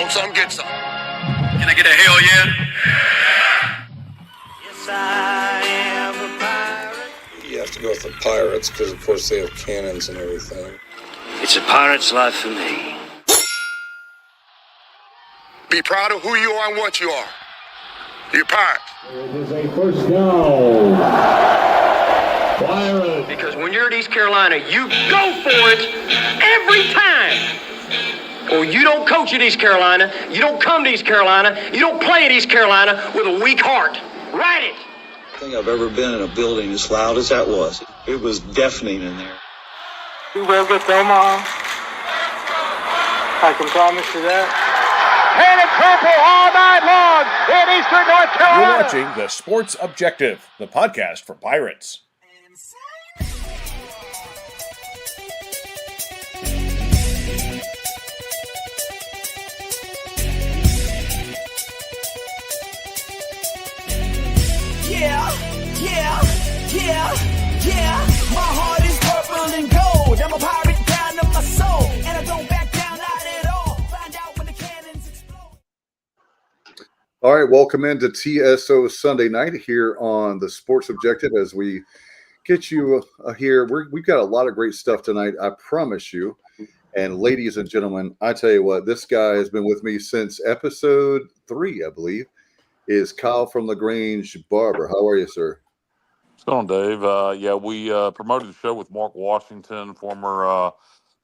Want some, get some. Can I get a hell yeah? Yes, I am a pirate. You have to go with the pirates because, of course, they have cannons and everything. It's a pirate's life for me. Be proud of who you are and what you are. You're a pirate. It is a first down. Pirates. Because when you're at East Carolina, you go for it every time. Or you don't coach at East Carolina, you don't come to East Carolina, you don't play at East Carolina with a weak heart. Write it. I think I've ever been in a building as loud as that was. It was deafening in there. We will get Omaha. I can promise you that. Painted purple all night long in Eastern North Carolina. You're watching The Sports Objective, the podcast for Pirates. Yeah. My heart is purple and gold. I'm a pirate down to my soul. And I don't back down, not at all. Find out when the cannons explode. All right, welcome into TSO Sunday night here on the Sports Objective as we get you here. We've got a lot of great stuff tonight, I promise you. And ladies and gentlemen, I tell you what, this guy has been with me since episode 3, I believe, is Kyle from LaGrange Barber. How are you, sir? What's going on, Dave? We promoted the show with Mark Washington, former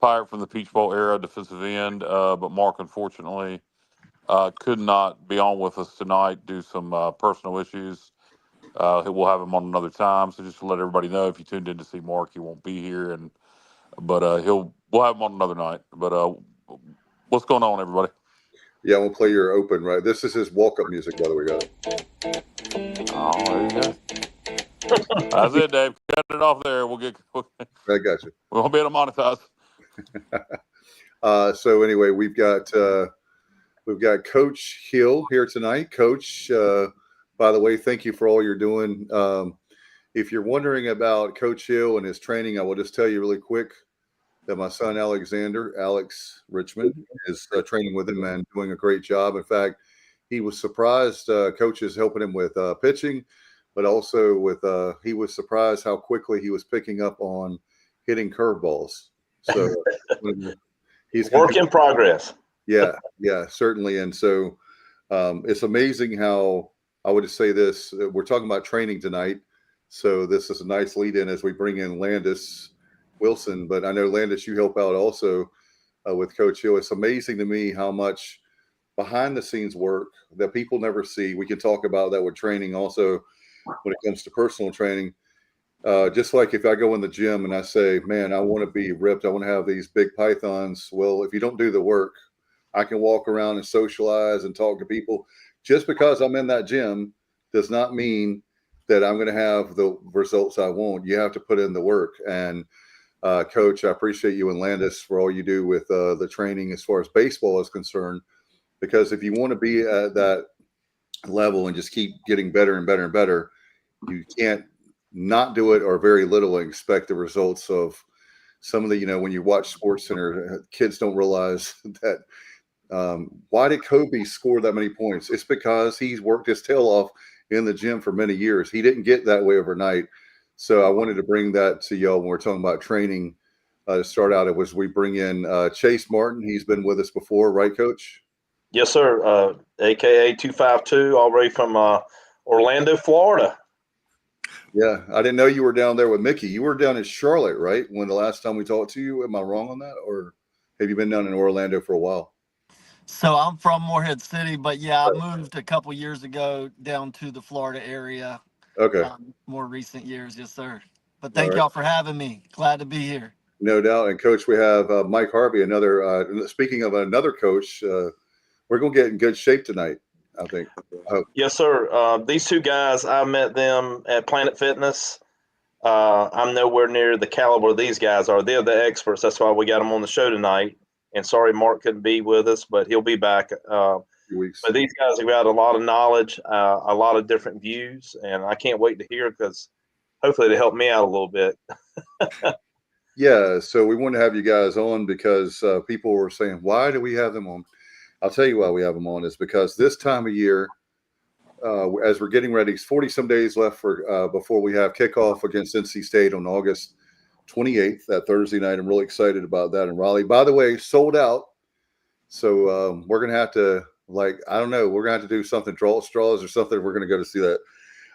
Pirate from the Peach Bowl era, defensive end. But Mark, unfortunately, could not be on with us tonight due to some personal issues. We'll have him on another time. So just to let everybody know, if you tuned in to see Mark, he won't be here. But we'll have him on another night. But what's going on, everybody? Yeah, we'll play your open, right? This is his walk-up music, by the way, guys. Oh, there you go. That's it, Dave. Cut it off there. I got you. We won't be able to monetize. So anyway, we've got Coach Hill here tonight. Coach, by the way, thank you for all you're doing. If you're wondering about Coach Hill and his training, I will just tell you really quick that my son Alex Richmond, is training with him and doing a great job. In fact, he was surprised. Coach is helping him with pitching. But also he was surprised how quickly he was picking up on hitting curveballs. So he's work in progress. Yeah, certainly. And so it's amazing how, I would just say this, we're talking about training tonight. So this is a nice lead in as we bring in Landis Wilson. But I know, Landis, you help out also with Coach Hill. It's amazing to me how much behind the scenes work that people never see. We can talk about that with training also. When it comes to personal training, just like if I go in the gym and I say, man, I want to be ripped, I want to have these big pythons. Well, if you don't do the work, I can walk around and socialize and talk to people. Just because I'm in that gym does not mean that I'm going to have the results I want. You have to put in the work. And Coach, I appreciate you and Landis for all you do with the training as far as baseball is concerned, because if you want to be at that level and just keep getting better and better and better, you can't not do it or very little and expect the results of some of the, when you watch Sports Center, kids don't realize that why did Kobe score that many points? It's because he's worked his tail off in the gym for many years. He didn't get that way overnight. So I wanted to bring that to y'all when we're talking about training. To start out, it was we bring in Chase Martin. He's been with us before, right, Coach? Yes, sir. AKA 252, all the way from Orlando, Florida. Yeah, I didn't know you were down there with Mickey. You were down in Charlotte, right? When the last time we talked to you, am I wrong on that? Or have you been down in Orlando for a while? So I'm from Morehead City, but yeah, I moved a couple years ago down to the Florida area. Okay. More recent years, yes, sir. But thank y'all for having me. Glad to be here. No doubt. And Coach, we have Mike Harvey, another, speaking of another coach, we're going to get in good shape tonight, I think. Yes, sir. These two guys, I met them at Planet Fitness. I'm nowhere near the caliber these guys are. They're the experts. That's why we got them on the show tonight. And sorry, Mark couldn't be with us, but he'll be back. But these guys have got a lot of knowledge, a lot of different views, and I can't wait to hear because hopefully it'll help me out a little bit. Yeah, so we wanted to have you guys on because people were saying, why do we have them on? I'll tell you why we have them on is because this time of year, as we're getting ready, 40-some days left for before we have kickoff against NC State on August 28th, that Thursday night. I'm really excited about that in Raleigh. By the way, sold out. So we're going to have to, I don't know, we're going to have to do something, draw straws or something. We're going to go to see that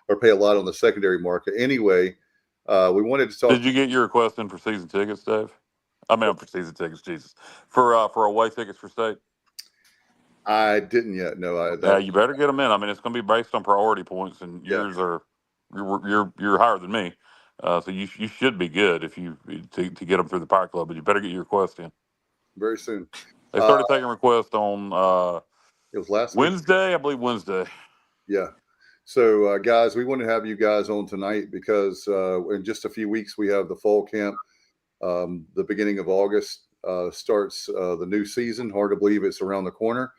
or pay a lot on the secondary market. Anyway, we wanted to talk. Did you get your request in for season tickets, Dave? I mean, for season tickets, Jesus. For away tickets for state? I didn't yet. No. Yeah, you better get them in. I mean, it's going to be based on priority points, and yours are you're higher than me, so you should be good if you to get them through the Pirate Club. But you better get your request in very soon. They started taking requests on it was last Wednesday, week. I believe Wednesday. Yeah. So guys, we want to have you guys on tonight because in just a few weeks we have the fall camp. The beginning of August starts the new season. Hard to believe it's around the corner.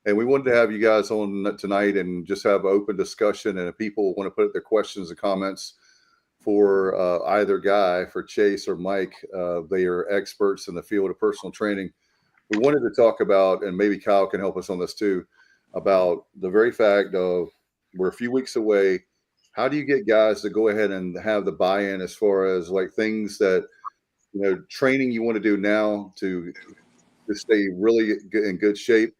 And we wanted to have you guys on tonight and just have an open discussion. And if people want to put their questions and comments for either guy, for Chase or Mike, they are experts in the field of personal training. We wanted to talk about, and maybe Kyle can help us on this too, about the very fact of we're a few weeks away. How do you get guys to go ahead and have the buy-in as far as things that, training you want to do now to stay really in good shape?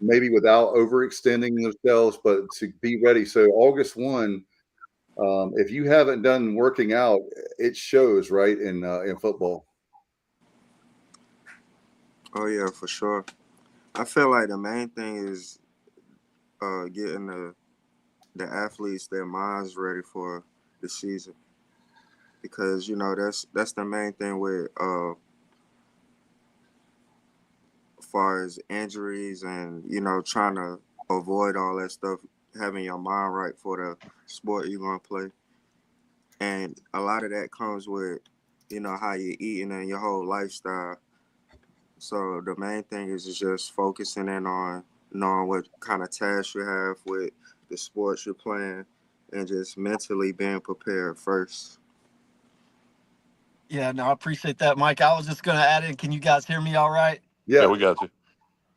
Maybe without overextending themselves, but to be ready. So August 1, if you haven't done working out, it shows, right, in football. Oh yeah, for sure. I feel like the main thing is getting the athletes their minds ready for the season, because that's the main thing with far as injuries and trying to avoid all that stuff, having your mind right for the sport you're going to play. And a lot of that comes with how you're eating and your whole lifestyle. So the main thing is just focusing in on knowing what kind of tasks you have with the sports you're playing and just mentally being prepared first. Yeah, no, I appreciate that, Mike. I was just going to add in, can you guys hear me all right? Yeah, we got you.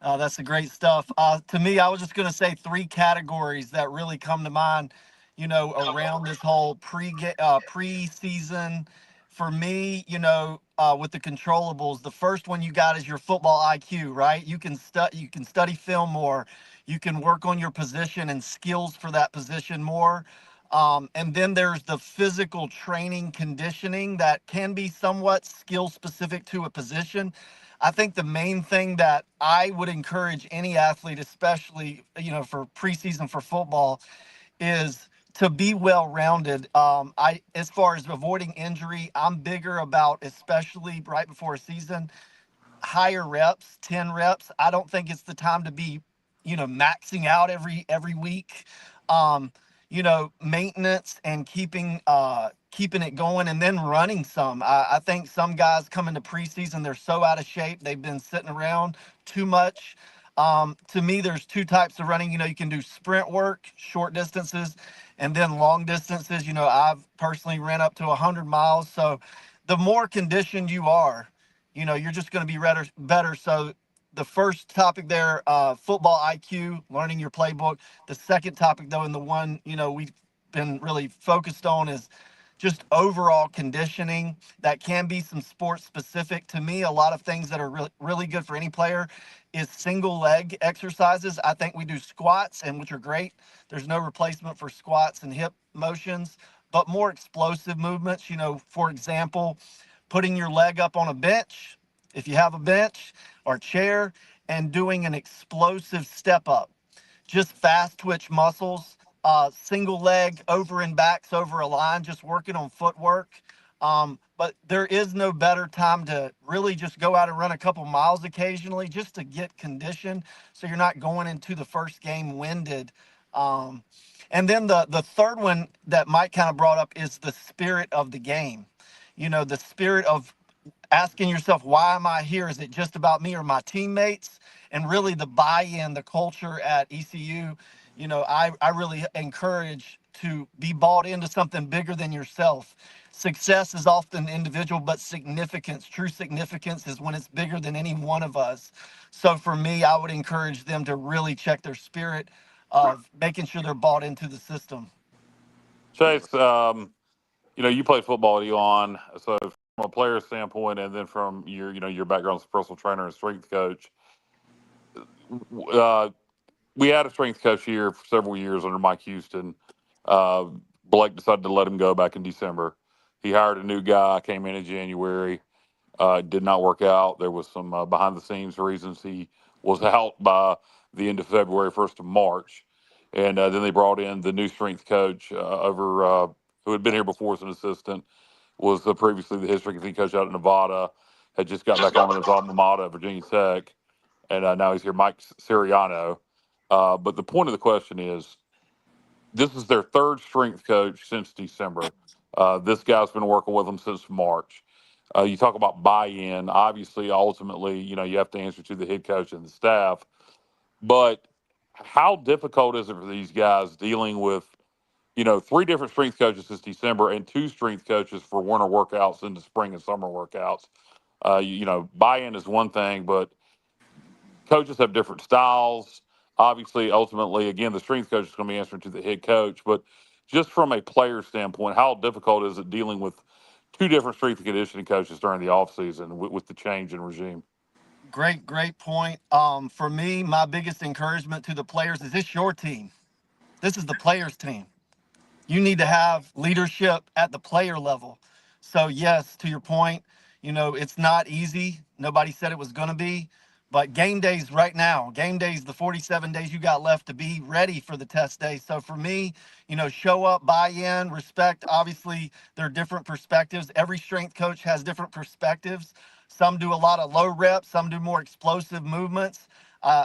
That's the great stuff. To me, I was just going to say 3 categories that really come to mind, around this whole preseason. For me, with the controllables, the first one you got is your football IQ, right? You can study film more. You can work on your position and skills for that position more. And then there's the physical training conditioning that can be somewhat skill specific to a position. I think the main thing that I would encourage any athlete, especially, for preseason for football, is to be well-rounded. As far as avoiding injury, I'm bigger about, especially right before a season, higher reps, 10 reps. I don't think it's the time to be, maxing out every week. Maintenance and keeping it going and then running some. I think some guys come into preseason, they're so out of shape. They've been sitting around too much. To me, there's 2 types of running. You can do sprint work, short distances, and then long distances. I've personally ran up to 100 miles. So the more conditioned you are, you're just going to be better. So the first topic there, football IQ, learning your playbook. The second topic, though, and the one, we've been really focused on is just overall conditioning. That can be some sports specific. To me, a lot of things that are really, really good for any player is single leg exercises. I think we do squats, and which are great. There's no replacement for squats and hip motions, but more explosive movements. For example, putting your leg up on a bench, if you have a bench or chair, and doing an explosive step up. Just fast twitch muscles, single leg over and backs over a line, just working on footwork. But there is no better time to really just go out and run a couple miles occasionally just to get conditioned so you're not going into the first game winded. And then the third one that Mike kind of brought up is the spirit of the game. The spirit of asking yourself, why am I here? Is it just about me or my teammates? And really the buy-in, the culture at ECU, I really encourage to be bought into something bigger than yourself. Success is often individual, but true significance is when it's bigger than any one of us. So for me, I would encourage them to really check their spirit of making sure they're bought into the system. Chase, you played football at Elon, so from a player standpoint, and then from your background as a personal trainer and strength coach, uh, we had a strength coach here for several years under Mike Houston. Uh, Blake decided to let him go back in December. He hired a new guy, came in January. It did not work out. There was some behind the scenes reasons. He was out by the end of February, 1st of March. And then they brought in the new strength coach who had been here before as an assistant, was previously the strength coach out of Nevada, had just got back on his alma mater, Virginia Tech, and now he's here, Mike Siriano. But the point of the question is, this is their third strength coach since December. This guy's been working with them since March. You talk about buy-in. Obviously, ultimately, you have to answer to the head coach and the staff. But how difficult is it for these guys dealing with, three different strength coaches since December and two strength coaches for winter workouts into spring and summer workouts? Buy-in is one thing, but coaches have different styles. Obviously, ultimately, again, the strength coach is going to be answering to the head coach. But just from a player standpoint, how difficult is it dealing with two different strength and conditioning coaches during the offseason with the change in regime? Great point. For me, my biggest encouragement to the players is it's your team. This is the players' team. You need to have leadership at the player level. So yes, to your point, it's not easy. Nobody said it was going to be, but game days right now, game days, the 47 days you got left to be ready for the test day. So for me, show up, buy in, respect. Obviously, there are different perspectives. Every strength coach has different perspectives. Some do a lot of low reps, some do more explosive movements.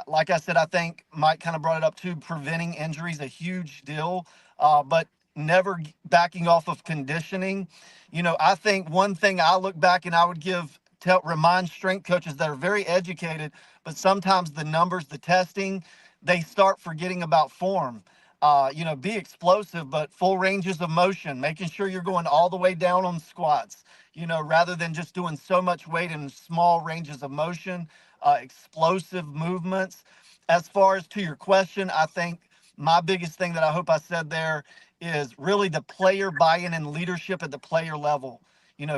Like I said, I think Mike kind of brought it up too. Preventing injuries a huge deal, but never backing off of conditioning. I think one thing I look back and I would remind strength coaches that are very educated, but sometimes the numbers, the testing, they start forgetting about form. Be explosive, but full ranges of motion, making sure you're going all the way down on squats, rather than just doing so much weight in small ranges of motion, explosive movements. As far as to your question, I think my biggest thing that I hope I said there is really the player buy-in and leadership at the player level.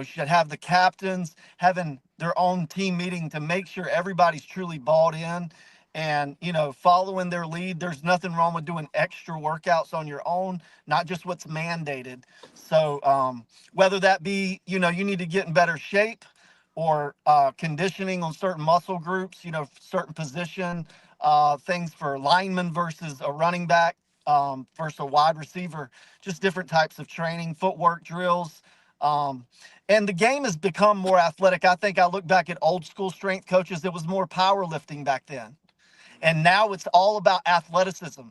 Should have the captains having their own team meeting to make sure everybody's truly bought in and, following their lead. There's nothing wrong with doing extra workouts on your own, not just what's mandated. So whether that be, you need to get in better shape or conditioning on certain muscle groups, certain position things for linemen versus a running back versus a wide receiver, just different types of training, footwork drills. And the game has become more athletic. I think I look back at old school strength coaches, it was more powerlifting back then. And now it's all about athleticism.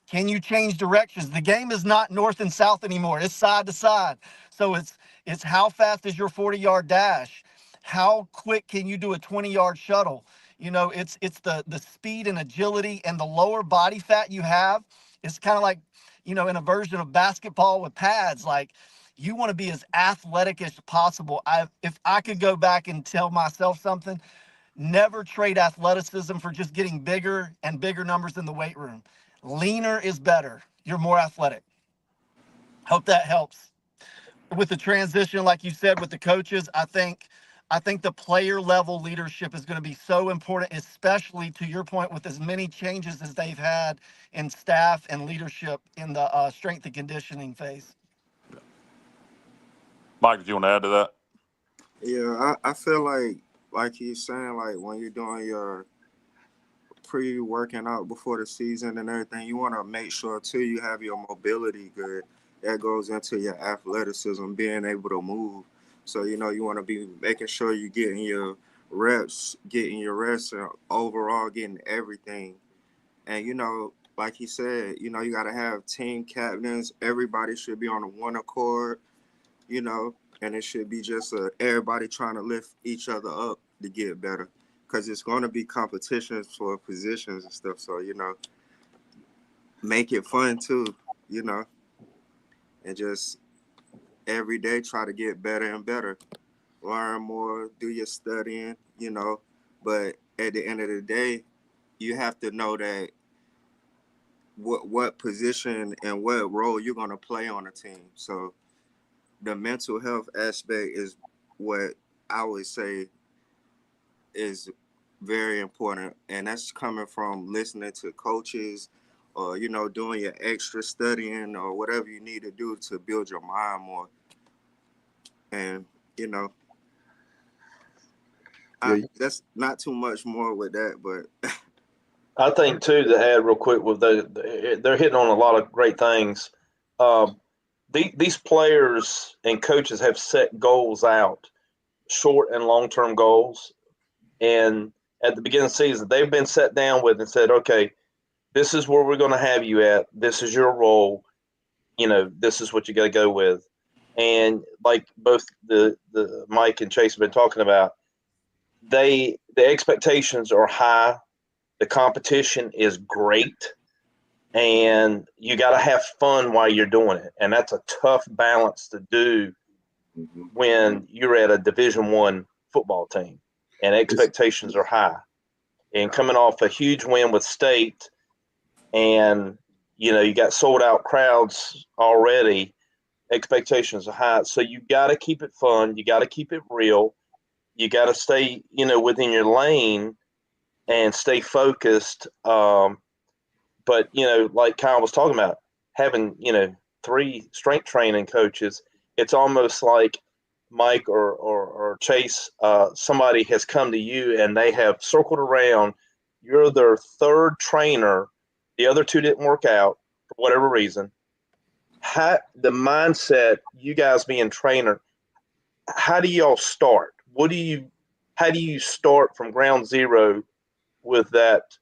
Can you change directions? The game is not north and south anymore. It's side to side. So it's how fast is your 40-yard dash? How quick can you do a 20-yard shuttle? It's the speed and agility and the lower body fat you have. It's kind of like, in a version of basketball with pads. Like, you want to be as athletic as possible. If I could go back and tell myself something, never trade athleticism for just getting bigger and bigger numbers in the weight room. Leaner is better. You're more athletic. Hope that helps. With the transition, like you said, with the coaches, I think the player level leadership is going to be so important, especially to your point, with as many changes as they've had in staff and leadership in the strength and conditioning phase. Mike, do you want to add to that? Yeah, I feel like he's saying, like when you're doing your pre-working out before the season and everything, you want to make sure too you have your mobility good. That goes into your athleticism, being able to move. So you want to be making sure you're getting your reps, getting your rest, and overall getting everything. And like he said, you got to have team captains. Everybody should be on one accord. And it should be just everybody trying to lift each other up to get better, because it's going to be competitions for positions and stuff. So make it fun too, and just every day try to get better and better, learn more, do your studying, but at the end of the day, you have to know that what position and what role you're going to play on a team. So the mental health aspect is what I would say is very important, and that's coming from listening to coaches or doing your extra studying or whatever you need to do to build your mind more. And that's not too much more with that, but I think too to add real quick with they're hitting on a lot of great things. These players and coaches have set goals out, short and long term goals, and at the beginning of the season they've been sat down with and said, okay, this is where we're going to have you at. This is your role. This is what you got to go with. And like both the Mike and Chase have been talking about, the expectations are high. The competition is great, and you got to have fun while you're doing it. And that's a tough balance to do when you're at a Division I football team and expectations are high. And coming off a huge win with State, and you got sold out crowds already, expectations are high. So you got to keep it fun. You got to keep it real. You got to stay, within your lane and stay focused. But, like Kyle was talking about, having, 3 strength training coaches, it's almost like Mike or Chase, somebody has come to you and they have circled around. You're their 3rd trainer. The other 2 didn't work out for whatever reason. The mindset, you guys being trainer, how do y'all start? How do you start from ground zero with that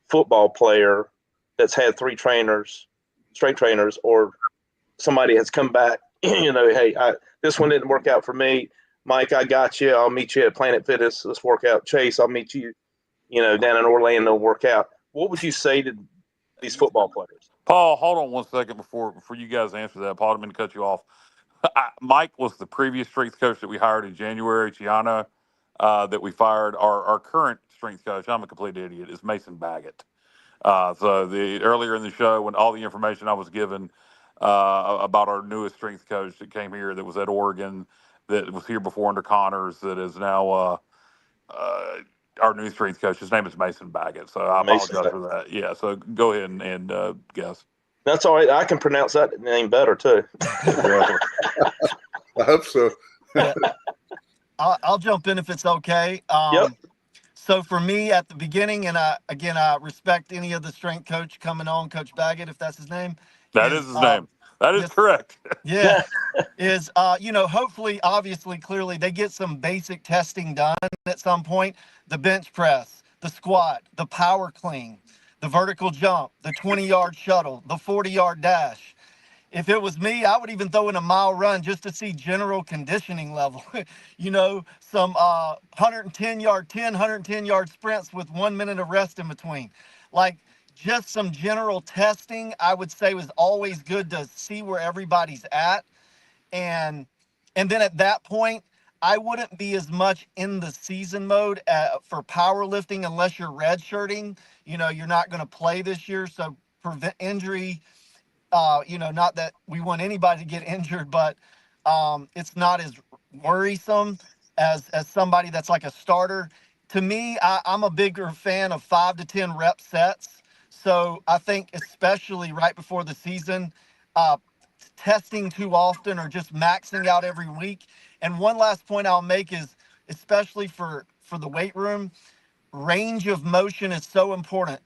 football player that's had 3 trainers, strength trainers, or somebody has come back, hey, this one didn't work out for me. Mike, I got you. I'll meet you at Planet Fitness. Let's work out. Chase, I'll meet you, down in Orlando, work out. What would you say to these football players? Paul, hold on one second before you guys answer that. Paul, I didn't mean to cut you off. Mike was the previous strength coach that we hired in January, Gianna, that we fired. Our current strength coach, I'm a complete idiot, is Mason Baggett. So earlier in the show, when all the information I was given about our newest strength coach that came here, that was at Oregon, that was here before under Connors, that is now our new strength coach, his name is Mason Baggett. So I apologize for that. Yeah, so go ahead and guess. That's all right. I can pronounce that name better, too. I hope so. I'll jump in if it's okay. Yep. So for me at the beginning, and I respect any of the strength coach coming on, Coach Baggett, if that's his name. That is his name. That is correct. Yeah. Hopefully, obviously, clearly, they get some basic testing done at some point. The bench press, the squat, the power clean, the vertical jump, the 20-yard shuttle, the 40-yard dash. If it was me, I would even throw in a mile run just to see general conditioning level. Some 110-yard sprints with 1 minute of rest in between. Like, just some general testing, I would say, was always good to see where everybody's at. And then at that point, I wouldn't be as much in the season mode for powerlifting unless you're redshirting. You're not going to play this year, so prevent injury. Not that we want anybody to get injured, but it's not as worrisome as somebody that's like a starter. To me, I'm a bigger fan of 5 to 10 rep sets. So I think especially right before the season, testing too often or just maxing out every week. And one last point I'll make is, especially for the weight room, range of motion is so important.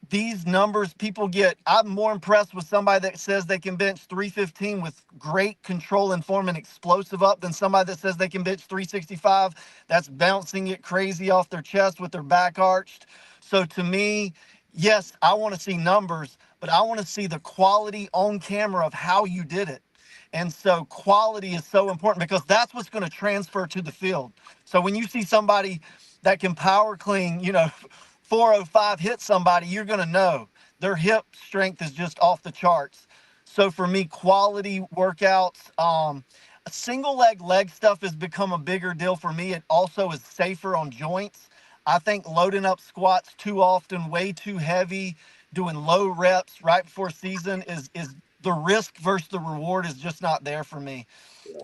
These numbers people get, I'm more impressed with somebody that says they can bench 315 with great control and form and explosive up than somebody that says they can bench 365 that's bouncing it crazy off their chest with their back arched. So to me, yes, I want to see numbers, but I want to see the quality on camera of how you did it. And so quality is so important because that's what's going to transfer to the field. So when you see somebody that can power clean, 405 hit somebody, you're going to know their hip strength is just off the charts. So for me, quality workouts, single leg stuff has become a bigger deal for me. It also is safer on joints. I think loading up squats too often, way too heavy, doing low reps right before season is the risk versus the reward is just not there for me.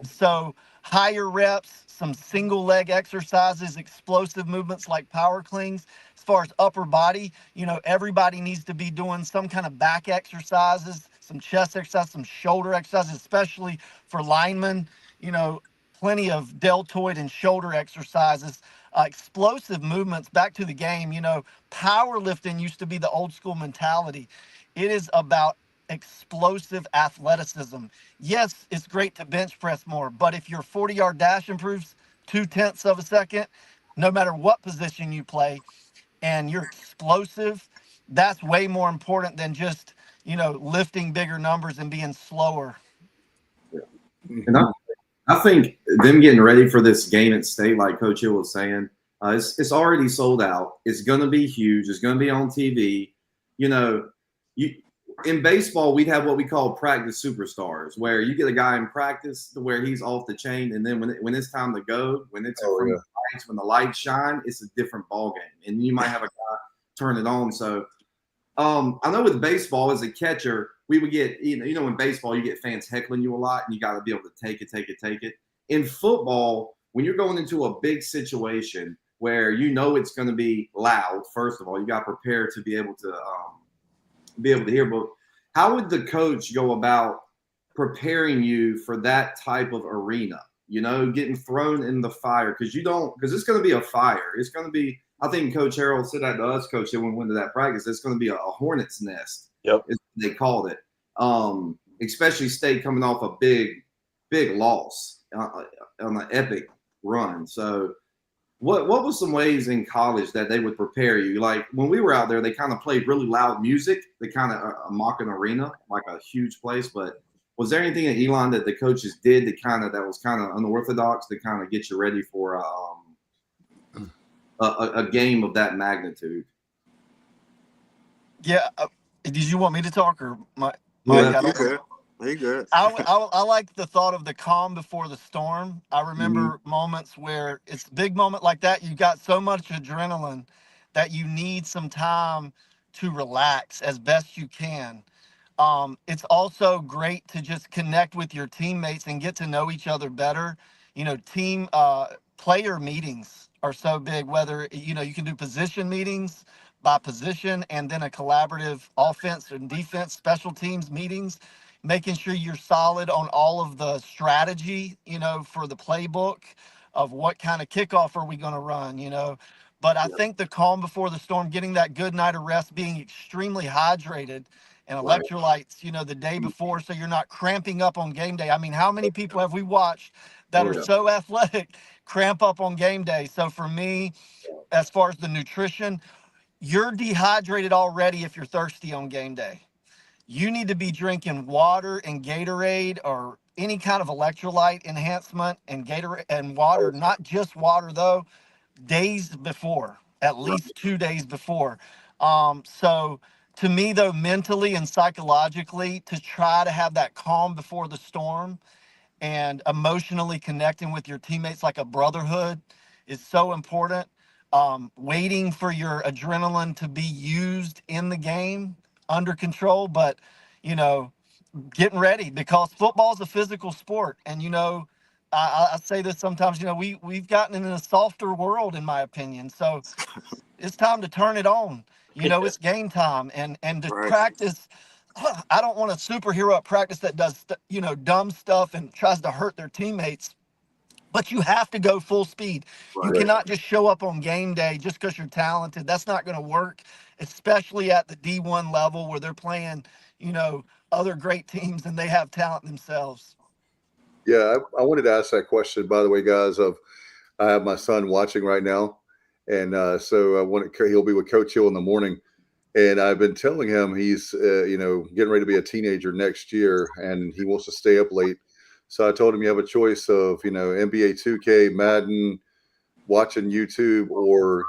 So higher reps, some single leg exercises, explosive movements like power clings. As far as upper body, everybody needs to be doing some kind of back exercises, some chest exercises, some shoulder exercises, especially for linemen. Plenty of deltoid and shoulder exercises. Explosive movements, back to the game. Powerlifting used to be the old school mentality. It is about explosive athleticism. Yes, it's great to bench press more, but if your 40-yard dash improves 0.2 of a second, no matter what position you play, and you're explosive, that's way more important than just, lifting bigger numbers and being slower. And I think them getting ready for this game at state, like Coach Hill was saying, it's already sold out. It's going to be huge. It's going to be on TV. In baseball, we'd have what we call practice superstars, where you get a guy in practice to where he's off the chain, and then when it's time to go, when the lights shine, it's a different ball game, and you might have a guy turn it on. So I know with baseball as a catcher, we would get in baseball you get fans heckling you a lot, and you got to be able to take it. In football, when you're going into a big situation where it's going to be loud, first of all, you got to prepare to be able to hear. But how would the coach go about preparing you for that type of arena? Getting thrown in the fire because it's going to be a fire. It's going to be. I think Coach Harold said that to us, Coach, when we went to that practice. It's going to be a hornet's nest. Yep, they called it. Especially State coming off a big loss on an epic run. So. What was some ways in college that they would prepare you? Like when we were out there, they kind of played really loud music. They kind of mock an arena, like a huge place. But was there anything at Elon that the coaches did that was kind of unorthodox to kind of get you ready for a game of that magnitude? Yeah. Did you want me to talk or my? Yeah, he good. I like the thought of the calm before the storm. I remember moments where it's a big moment like that. You got so much adrenaline that you need some time to relax as best you can. It's also great to just connect with your teammates and get to know each other better. Team player meetings are so big, whether, you can do position meetings by position and then a collaborative offense and defense special teams meetings, making sure you're solid on all of the strategy, for the playbook of what kind of kickoff are we going to run, But I think the calm before the storm, getting that good night of rest, being extremely hydrated and electrolytes, the day before, so you're not cramping up on game day. I mean, how many people have we watched that are so athletic, cramp up on game day? So for me, as far as the nutrition, you're dehydrated already if you're thirsty on game day. You need to be drinking water and Gatorade or any kind of electrolyte enhancement and Gatorade and water, not just water though, days before, at least 2 days before. So to me though, mentally and psychologically, to try to have that calm before the storm and emotionally connecting with your teammates like a brotherhood is so important. Waiting for your adrenaline to be used in the game under control, but getting ready because football is a physical sport. And I say this sometimes, we've gotten in a softer world, in my opinion. So it's time to turn it on. It's game time and to practice. I don't want a superhero at practice that does dumb stuff and tries to hurt their teammates. But you have to go full speed. You cannot just show up on game day just because you're talented. That's not going to work, especially at the D1 level where they're playing, other great teams and they have talent themselves. Yeah, I wanted to ask that question, by the way, guys. I have my son watching right now, and so he'll be with Coach Hill in the morning. And I've been telling him he's, getting ready to be a teenager next year, and he wants to stay up late. So I told him you have a choice of, NBA 2K, Madden, watching YouTube, or,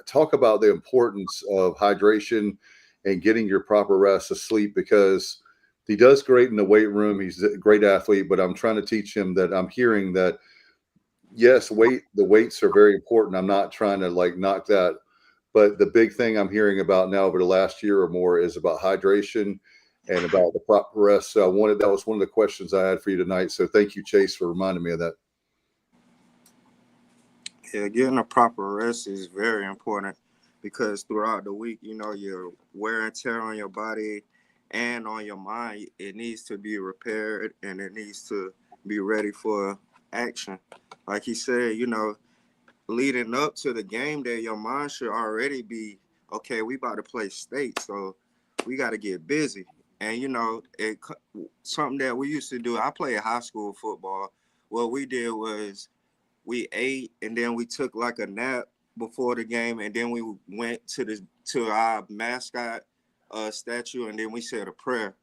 talk about the importance of hydration and getting your proper rest of sleep, because he does great in the weight room. He's a great athlete, but I'm trying to teach him that I'm hearing that yes, the weights are very important. I'm not trying to like knock that, but the big thing I'm hearing about now over the last year or more is about hydration and about the proper rest. So that was one of the questions I had for you tonight. So thank you, Chase, for reminding me of that. Yeah, getting a proper rest is very important because throughout the week, your wear and tear on your body and on your mind, it needs to be repaired and it needs to be ready for action. Like he said, leading up to the game day, your mind should already be, okay, we about to play state, so we got to get busy. And, something that we used to do, I played high school football. What we did was we ate and then we took like a nap before the game, and then we went to our mascot statue, and then we said a prayer.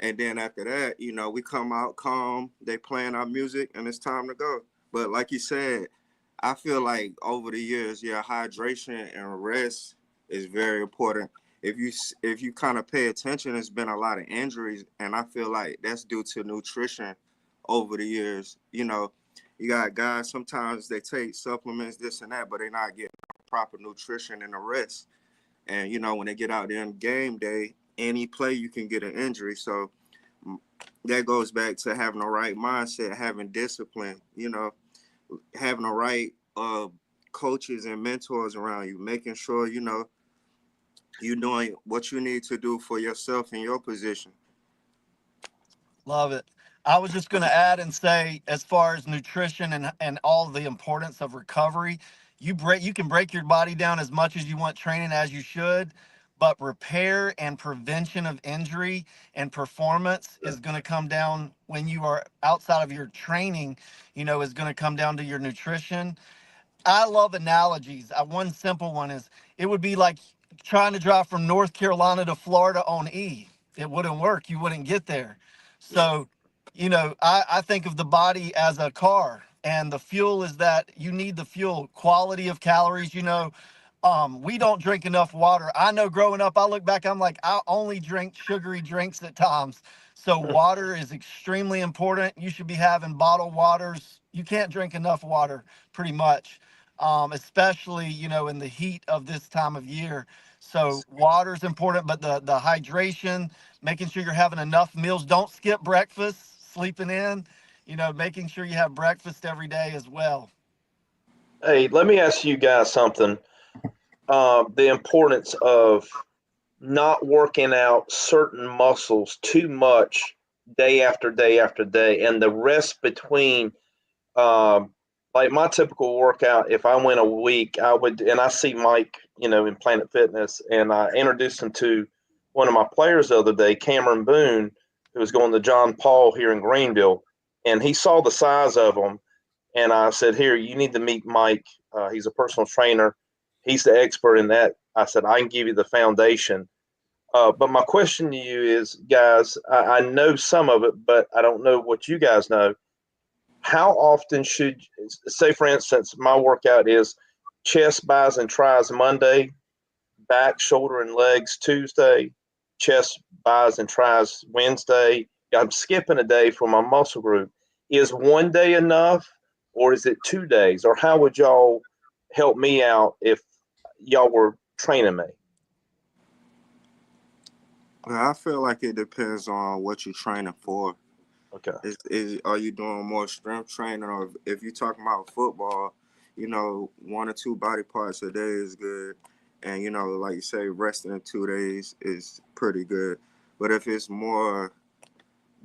And then after that, we come out calm, they playing our music, and it's time to go. But like you said, I feel like over the years, hydration and rest is very important. If you kind of pay attention, there's been a lot of injuries, and I feel like that's due to nutrition over the years. You got guys, sometimes they take supplements, this and that, but they're not getting proper nutrition and the rest. And, when they get out there on game day, any play, you can get an injury. So that goes back to having the right mindset, having discipline, having the right coaches and mentors around you, making sure, you're doing what you need to do for yourself in your position. Love it. I was just going to add and say, as far as nutrition and all the importance of recovery, you can break your body down as much as you want training as you should, but repair and prevention of injury and performance is going to come down when you are outside of your training, is going to come down to your nutrition. I love analogies. One simple one is it would be like trying to drive from North Carolina to Florida on E. It wouldn't work. You wouldn't get there. So, I think of the body as a car, and the fuel is that you need the fuel, quality of calories. We don't drink enough water. I know growing up, I look back, I'm like, I only drink sugary drinks at times. So water is extremely important. You should be having bottled waters. You can't drink enough water pretty much, especially, in the heat of this time of year. So water is important, but the hydration, making sure you're having enough meals. Don't skip breakfast, sleeping in, making sure you have breakfast every day as well. Hey, let me ask you guys something. The importance of not working out certain muscles too much day after day after day, and the rest between. Like my typical workout, if I went a week, and I see Mike, in Planet Fitness, and I introduced him to one of my players the other day, Cameron Boone, who was going to John Paul here in Greenville, and he saw the size of him, and I said, here, you need to meet Mike. He's a personal trainer. He's the expert in that. I said, I can give you the foundation. But my question to you is, guys, I know some of it, but I don't know what you guys know. How often should, say, for instance, my workout is chest, bis, and tris Monday, back, shoulder, and legs Tuesday, chest, bis, and tris Wednesday. I'm skipping a day for my muscle group. Is one day enough, or is it 2 days? Or how would y'all help me out if y'all were training me? I feel like it depends on what you're training for. Okay. Are you doing more strength training, or if you're talking about football, 1 or 2 body parts a day is good, and like you say, resting in 2 days is pretty good. But if it's more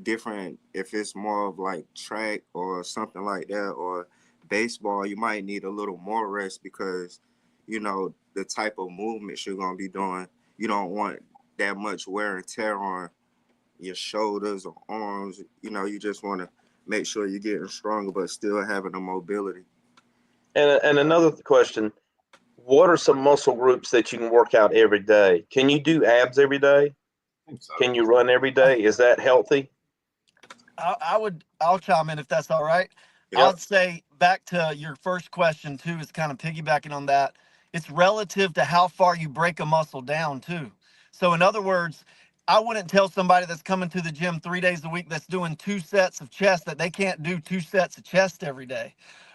different, if it's more of like track or something like that, or baseball, you might need a little more rest because the type of movements you're gonna be doing, you don't want that much wear and tear on your shoulders or arms. You just want to make sure you're getting stronger but still having the mobility. And another question, what are some muscle groups that you can work out every day? Can you do abs every day? So. Can you run every day? Is that healthy? I'll chime in if that's all right. Yep. I'd say back to your first question too, is kind of piggybacking on that. It's relative to how far you break a muscle down too. So in other words, I wouldn't tell somebody that's coming to the gym 3 days a week that's doing 2 sets of chest that they can't do 2 sets of chest every day.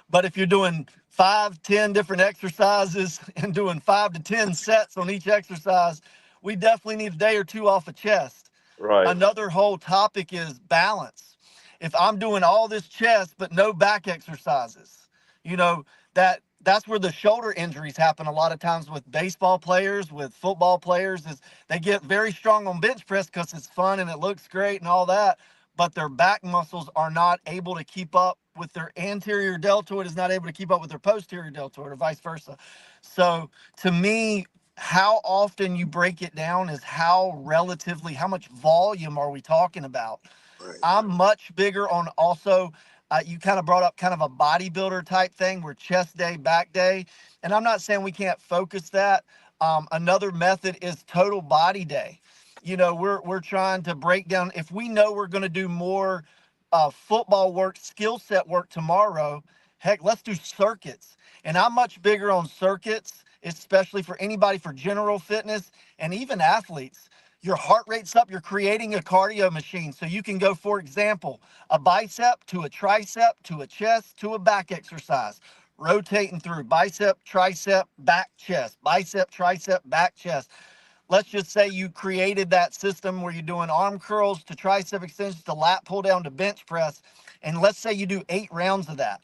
But if you're doing 5, 10 different exercises and doing 5 to 10 sets on each exercise, we definitely need a day or two off of chest. Right. Another whole topic is balance. If I'm doing all this chest but no back exercises, you know, that's where the shoulder injuries happen a lot of times with baseball players, with football players, is they get very strong on bench press because it's fun and it looks great and all that, but their back muscles are not able to keep up with their anterior deltoid, is not able to keep up with their posterior deltoid, or vice versa. So to me, how often you break it down is how much volume are we talking about. Right. I'm much bigger on also, you kind of brought up kind of a bodybuilder type thing where chest day, back day. And I'm not saying we can't focus that. Another method is total body day. You know, we're trying to break down, if we know we're going to do more football work, skill set work tomorrow, heck, let's do circuits. And I'm much bigger on circuits, especially for anybody for general fitness and even athletes. Your heart rate's up, you're creating a cardio machine. So you can go, for example, a bicep to a tricep to a chest to a back exercise, rotating through bicep, tricep, back, chest, bicep, tricep, back, chest. Let's just say you created that system where you're doing arm curls to tricep extensions to lat pull down to bench press. And let's say you do 8 rounds of that.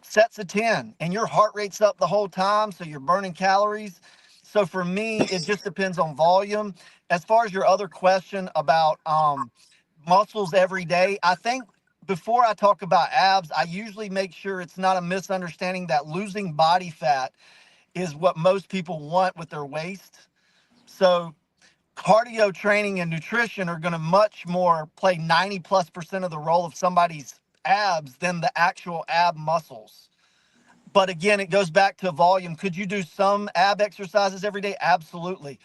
Sets of 10, and your heart rate's up the whole time, so you're burning calories. So for me, it just depends on volume. As far as your other question about muscles every day, I think before I talk about abs, I usually make sure it's not a misunderstanding that losing body fat is what most people want with their waist. So cardio training and nutrition are going to much more play 90+% of the role of somebody's abs than the actual ab muscles. But again, it goes back to volume. Could you do some ab exercises every day? Absolutely.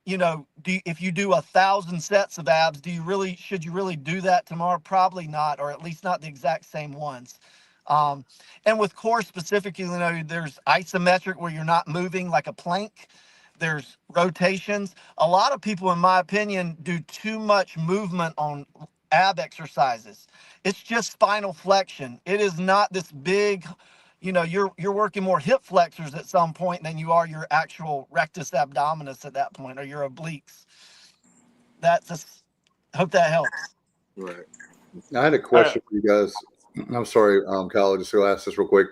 You know, if you do 1,000 sets of abs, should you really do that tomorrow? Probably not, or at least not the exact same ones. And with core specifically, you know, there's isometric where you're not moving like a plank. There's rotations. A lot of people, in my opinion, do too much movement on ab exercises. It's just spinal flexion. It is not this big, you know, you're working more hip flexors at some point than you are your actual rectus abdominis at that point, or your obliques. That's just, hope that helps. Right. I had a question for you guys. I'm sorry, Kyle, just to ask this real quick.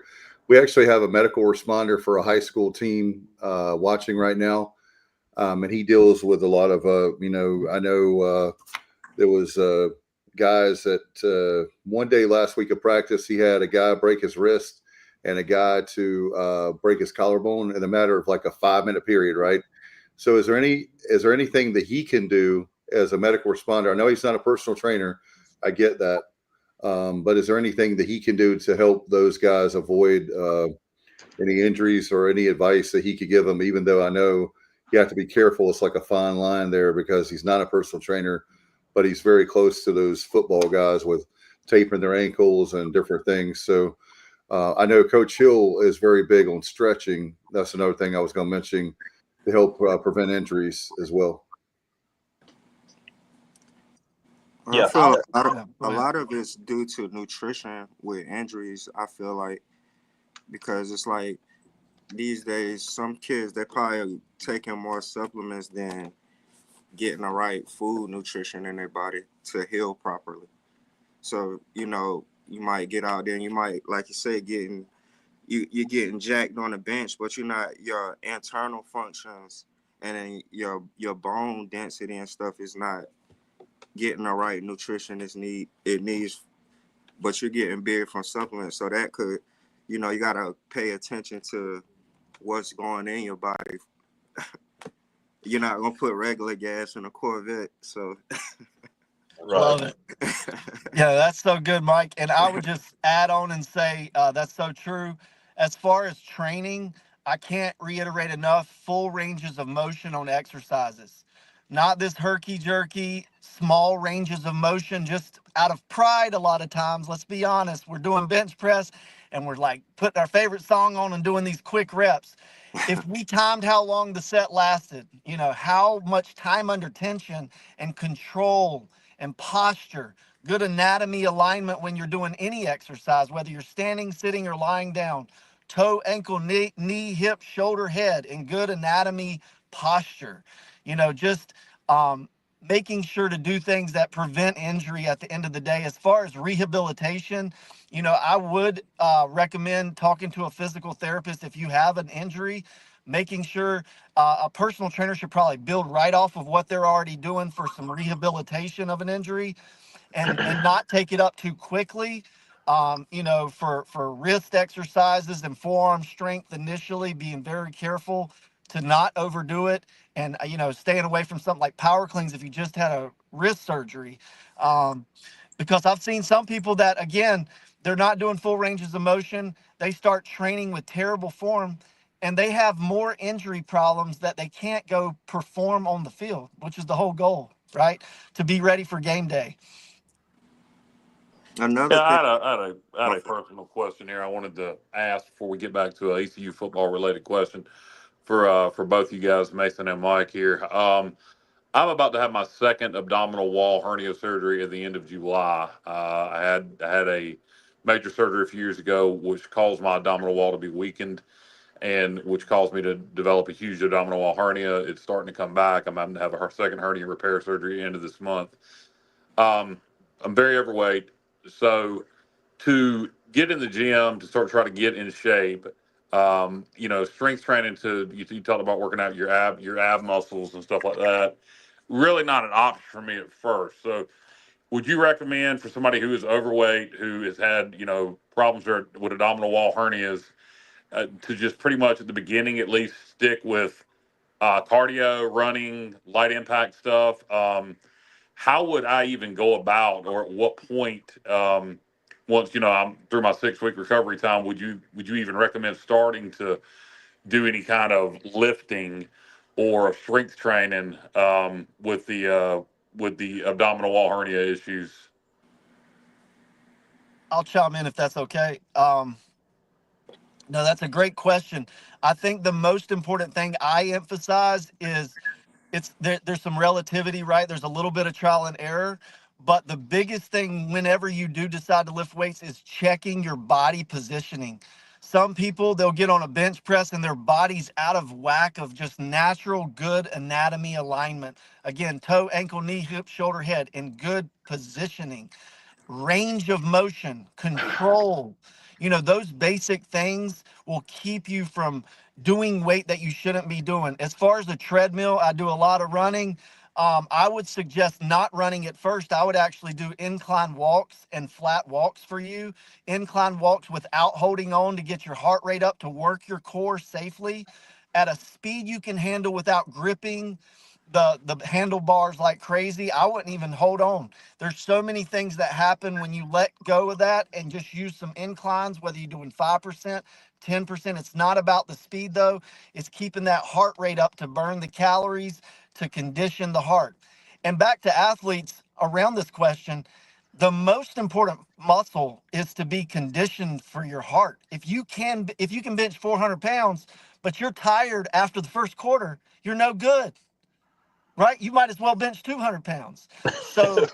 We actually have a medical responder for a high school team watching right now, and he deals with a lot of, you know, I know there was guys that one day last week of practice, he had a guy break his wrist and a guy to break his collarbone in a matter of like a 5-minute period, right? So is there anything that he can do as a medical responder? I know he's not a personal trainer. I get that. But is there anything that he can do to help those guys avoid any injuries, or any advice that he could give them, even though I know you have to be careful. It's like a fine line there because he's not a personal trainer, but he's very close to those football guys with taping their ankles and different things. So I know Coach Hill is very big on stretching. That's another thing I was going to mention to help prevent injuries as well. I feel a lot of it's due to nutrition with injuries. I feel like, because it's like these days, some kids, they're probably taking more supplements than getting the right food nutrition in their body to heal properly. So, you know, you might get out there and you might, like you say, you're getting jacked on the bench, but you're not, your internal functions and then your bone density and stuff is not getting the right nutrition it needs, but you're getting big from supplements. So that could, you know, you got to pay attention to what's going in your body. You're not going to put regular gas in a Corvette. So Love it. Yeah, that's so good, Mike. And I would just add on and say that's so true. As far as training, I can't reiterate enough full ranges of motion on exercises. Not this herky-jerky, small ranges of motion, just out of pride a lot of times. Let's be honest. We're doing bench press, and we're like putting our favorite song on and doing these quick reps. If we timed how long the set lasted, you know, how much time under tension and control and posture, good anatomy alignment when you're doing any exercise, whether you're standing, sitting, or lying down. Toe, ankle, knee, hip, shoulder, head, and good anatomy posture. Just making sure to do things that prevent injury at the end of the day. As far as rehabilitation, I would recommend talking to a physical therapist if you have an injury, making sure a personal trainer should probably build right off of what they're already doing for some rehabilitation of an injury, and not take it up too quickly. For wrist exercises and forearm strength initially, being very careful to not overdo it, and staying away from something like power cleans if you just had a wrist surgery, because I've seen some people that, again, they're not doing full ranges of motion. They start training with terrible form, and they have more injury problems that they can't go perform on the field, which is the whole goal, right? To be ready for game day. Another Yeah, thing. I had a personal question here I wanted to ask before we get back to a ECU football related question for both you guys, Mason and Mike here. I'm about to have my second abdominal wall hernia surgery at the end of July. I had a major surgery a few years ago, which caused my abdominal wall to be weakened, and which caused me to develop a huge abdominal wall hernia. It's starting to come back. I'm having to have a second hernia repair surgery at the end of this month. I'm very overweight, so to get in the gym to start trying to get in shape, strength training you talked about working out your ab muscles and stuff like that. Really not an option for me at first. So, would you recommend for somebody who is overweight, who has had problems with abdominal wall hernias, to just pretty much at the beginning at least stick with cardio, running, light impact stuff? How would I even go about, or at what point, once I'm through my 6 week recovery time, would you even recommend starting to do any kind of lifting or strength training with the abdominal wall hernia issues? I'll chime in if that's okay. No, that's a great question. I think the most important thing I emphasize is there's some relativity, right? There's a little bit of trial and error, but the biggest thing whenever you do decide to lift weights is checking your body positioning. Some people, they'll get on a bench press and their body's out of whack of just natural good anatomy alignment. Again, toe, ankle, knee, hip, shoulder, head in good positioning, range of motion, control. Those basic things will keep you from doing weight that you shouldn't be doing. As far as the treadmill, I do a lot of running. I would suggest not running at first. I would actually do incline walks and flat walks for you. Incline walks without holding on to get your heart rate up to work your core safely at a speed you can handle without gripping the handlebars like crazy. I wouldn't even hold on. There's so many things that happen when you let go of that and just use some inclines, whether you're doing 5%, 10%. It's not about the speed though. It's keeping that heart rate up to burn the calories, to condition the heart. And back to athletes around this question, the most important muscle is to be conditioned for your heart. If you can bench 400 pounds, but you're tired after the first quarter, you're no good, right? You might as well bench 200 pounds. So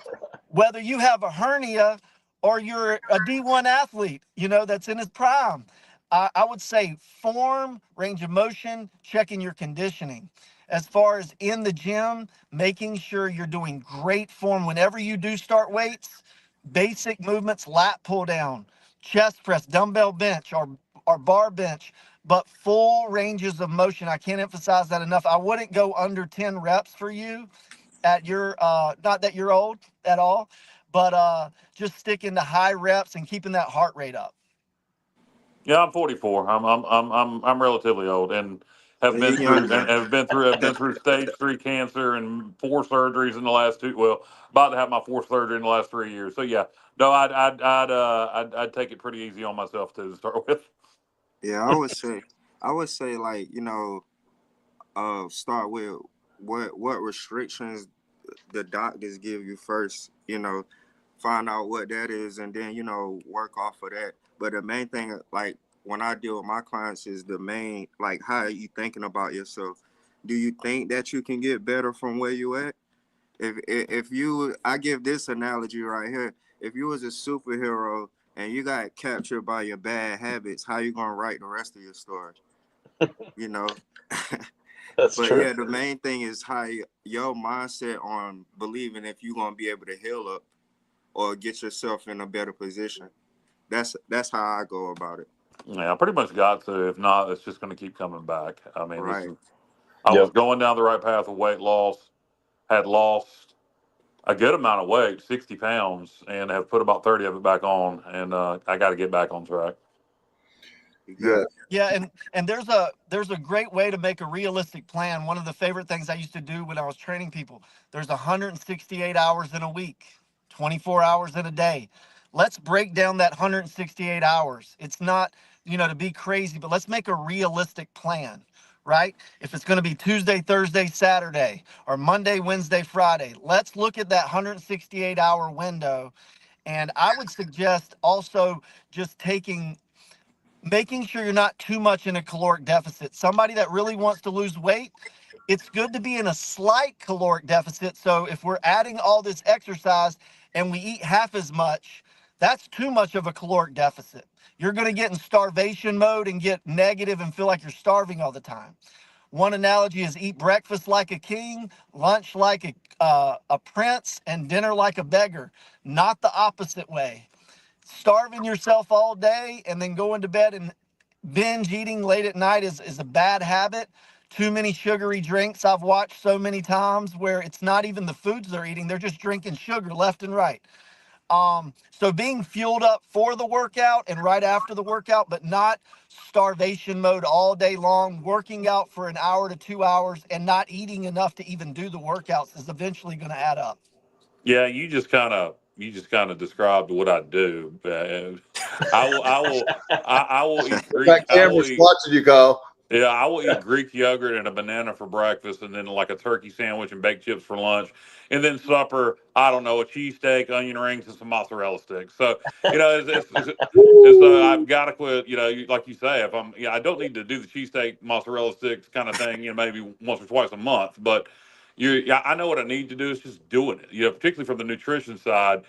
whether you have a hernia or you're a D1 athlete, that's in his prime, I would say form, range of motion, checking your conditioning. As far as in the gym, making sure you're doing great form. Whenever you do start weights, basic movements, lat pull down, chest press, dumbbell bench, or bar bench, but full ranges of motion. I can't emphasize that enough. I wouldn't go under 10 reps for you at your, not that you're old at all, but just sticking to high reps and keeping that heart rate up. Yeah, I'm 44. I'm relatively old and have Hey, been through young and man. have been through stage 3 cancer and 4 surgeries in the last 2. Well, about to have my 4th surgery in the last 3 years. So yeah, no, I'd take it pretty easy on myself to start with. Yeah, I would say like, start with what restrictions the doctors give you first, find out what that is, and then, work off of that. But the main thing, like when I deal with my clients, is the main, like, how are you thinking about yourself? Do you think that you can get better from where you at? I give this analogy right here. If you was a superhero and you got captured by your bad habits, how you gonna write the rest of your story? You know. That's But true. yeah, the main thing is how your mindset on believing if you're gonna be able to heal up or get yourself in a better position. That's how I go about it. Yeah, I pretty much got to. If not, it's just going to keep coming back. I mean, this Right. is. I was going down the right path of weight loss. Had lost a good amount of weight, 60 pounds, and have put about 30 of it back on. And I got to get back on track. Yeah. Yeah, and there's a great way to make a realistic plan. One of the favorite things I used to do when I was training people, there's 168 hours in a week, 24 hours in a day. Let's break down that 168 hours. It's not, to be crazy, but let's make a realistic plan, right? If it's going to be Tuesday, Thursday, Saturday, or Monday, Wednesday, Friday, let's look at that 168-hour window. And I would suggest also just making sure you're not too much in a caloric deficit. Somebody that really wants to lose weight, it's good to be in a slight caloric deficit. So if we're adding all this exercise and we eat half as much, that's too much of a caloric deficit. You're going to get in starvation mode and get negative and feel like you're starving all the time. One analogy is eat breakfast like a king, lunch like a prince, and dinner like a beggar, not the opposite way. Starving yourself all day and then going to bed and binge eating late at night is a bad habit. Too many sugary drinks I've watched so many times where it's not even the foods they're eating, they're just drinking sugar left and right. So being fueled up for the workout and right after the workout, but not starvation mode all day long, working out for an hour to 2 hours and not eating enough to even do the workouts is eventually going to add up. Yeah, you just kind of described what I do. I will eat In fact, camera's watching you, Kyle. Yeah, I will eat Greek yogurt and a banana for breakfast, and then like a turkey sandwich and baked chips for lunch, and then supper. I don't know, a cheesesteak, onion rings, and some mozzarella sticks. So and so I've got to quit. Like you say, if I don't need to do the cheesesteak, mozzarella sticks kind of thing. Maybe once or twice a month, but I know what I need to do. It's just doing it. Particularly from the nutrition side.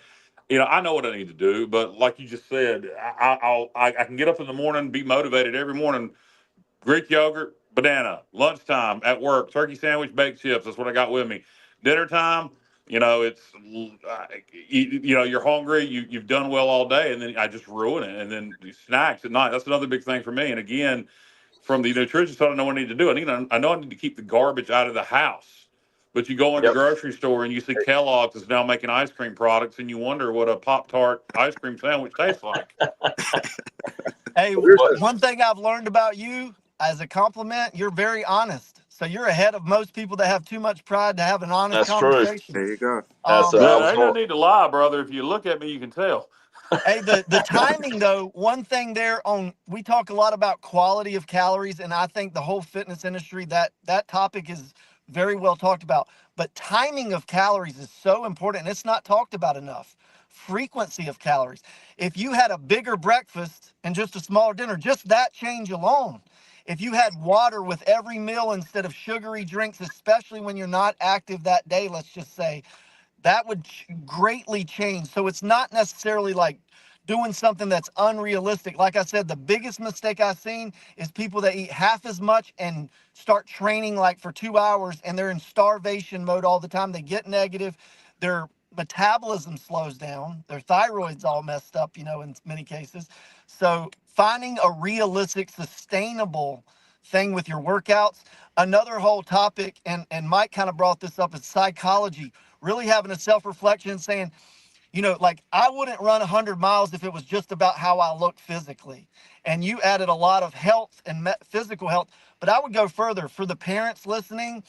I know what I need to do, but like you just said, I can get up in the morning, be motivated every morning. Greek yogurt, banana, lunchtime at work, turkey sandwich, baked chips. That's what I got with me. Dinner time, it's you're hungry. You've done well all day, and then I just ruin it. And then snacks at night. That's another big thing for me. And again, from the nutrition side, I know what I need to do. I know I need to keep the garbage out of the house. But you go in the grocery store and you see Kellogg's is now making ice cream products, and you wonder what a Pop-Tart ice cream sandwich tastes like. Hey, one thing I've learned about you as a compliment, you're very honest. So you're ahead of most people that have too much pride to have an honest conversation. There you go. Ain't no need to lie, brother. If you look at me, you can tell. Hey, the timing though, one thing there we talk a lot about quality of calories, and I think the whole fitness industry, that topic is very well talked about. But timing of calories is so important, and it's not talked about enough. Frequency of calories. If you had a bigger breakfast and just a smaller dinner, just that change alone. If you had water with every meal instead of sugary drinks, especially when you're not active that day, let's just say, that would greatly change. So it's not necessarily like doing something that's unrealistic. Like I said, the biggest mistake I've seen is people that eat half as much and start training like for 2 hours and they're in starvation mode all the time. They get negative. Their metabolism slows down. Their thyroid's all messed up, in many cases. So finding a realistic, sustainable thing with your workouts. Another whole topic, and Mike kind of brought this up, is psychology. Really having a self-reflection and saying, like I wouldn't run 100 miles if it was just about how I look physically. And you added a lot of health and physical health, but I would go further. For the parents listening,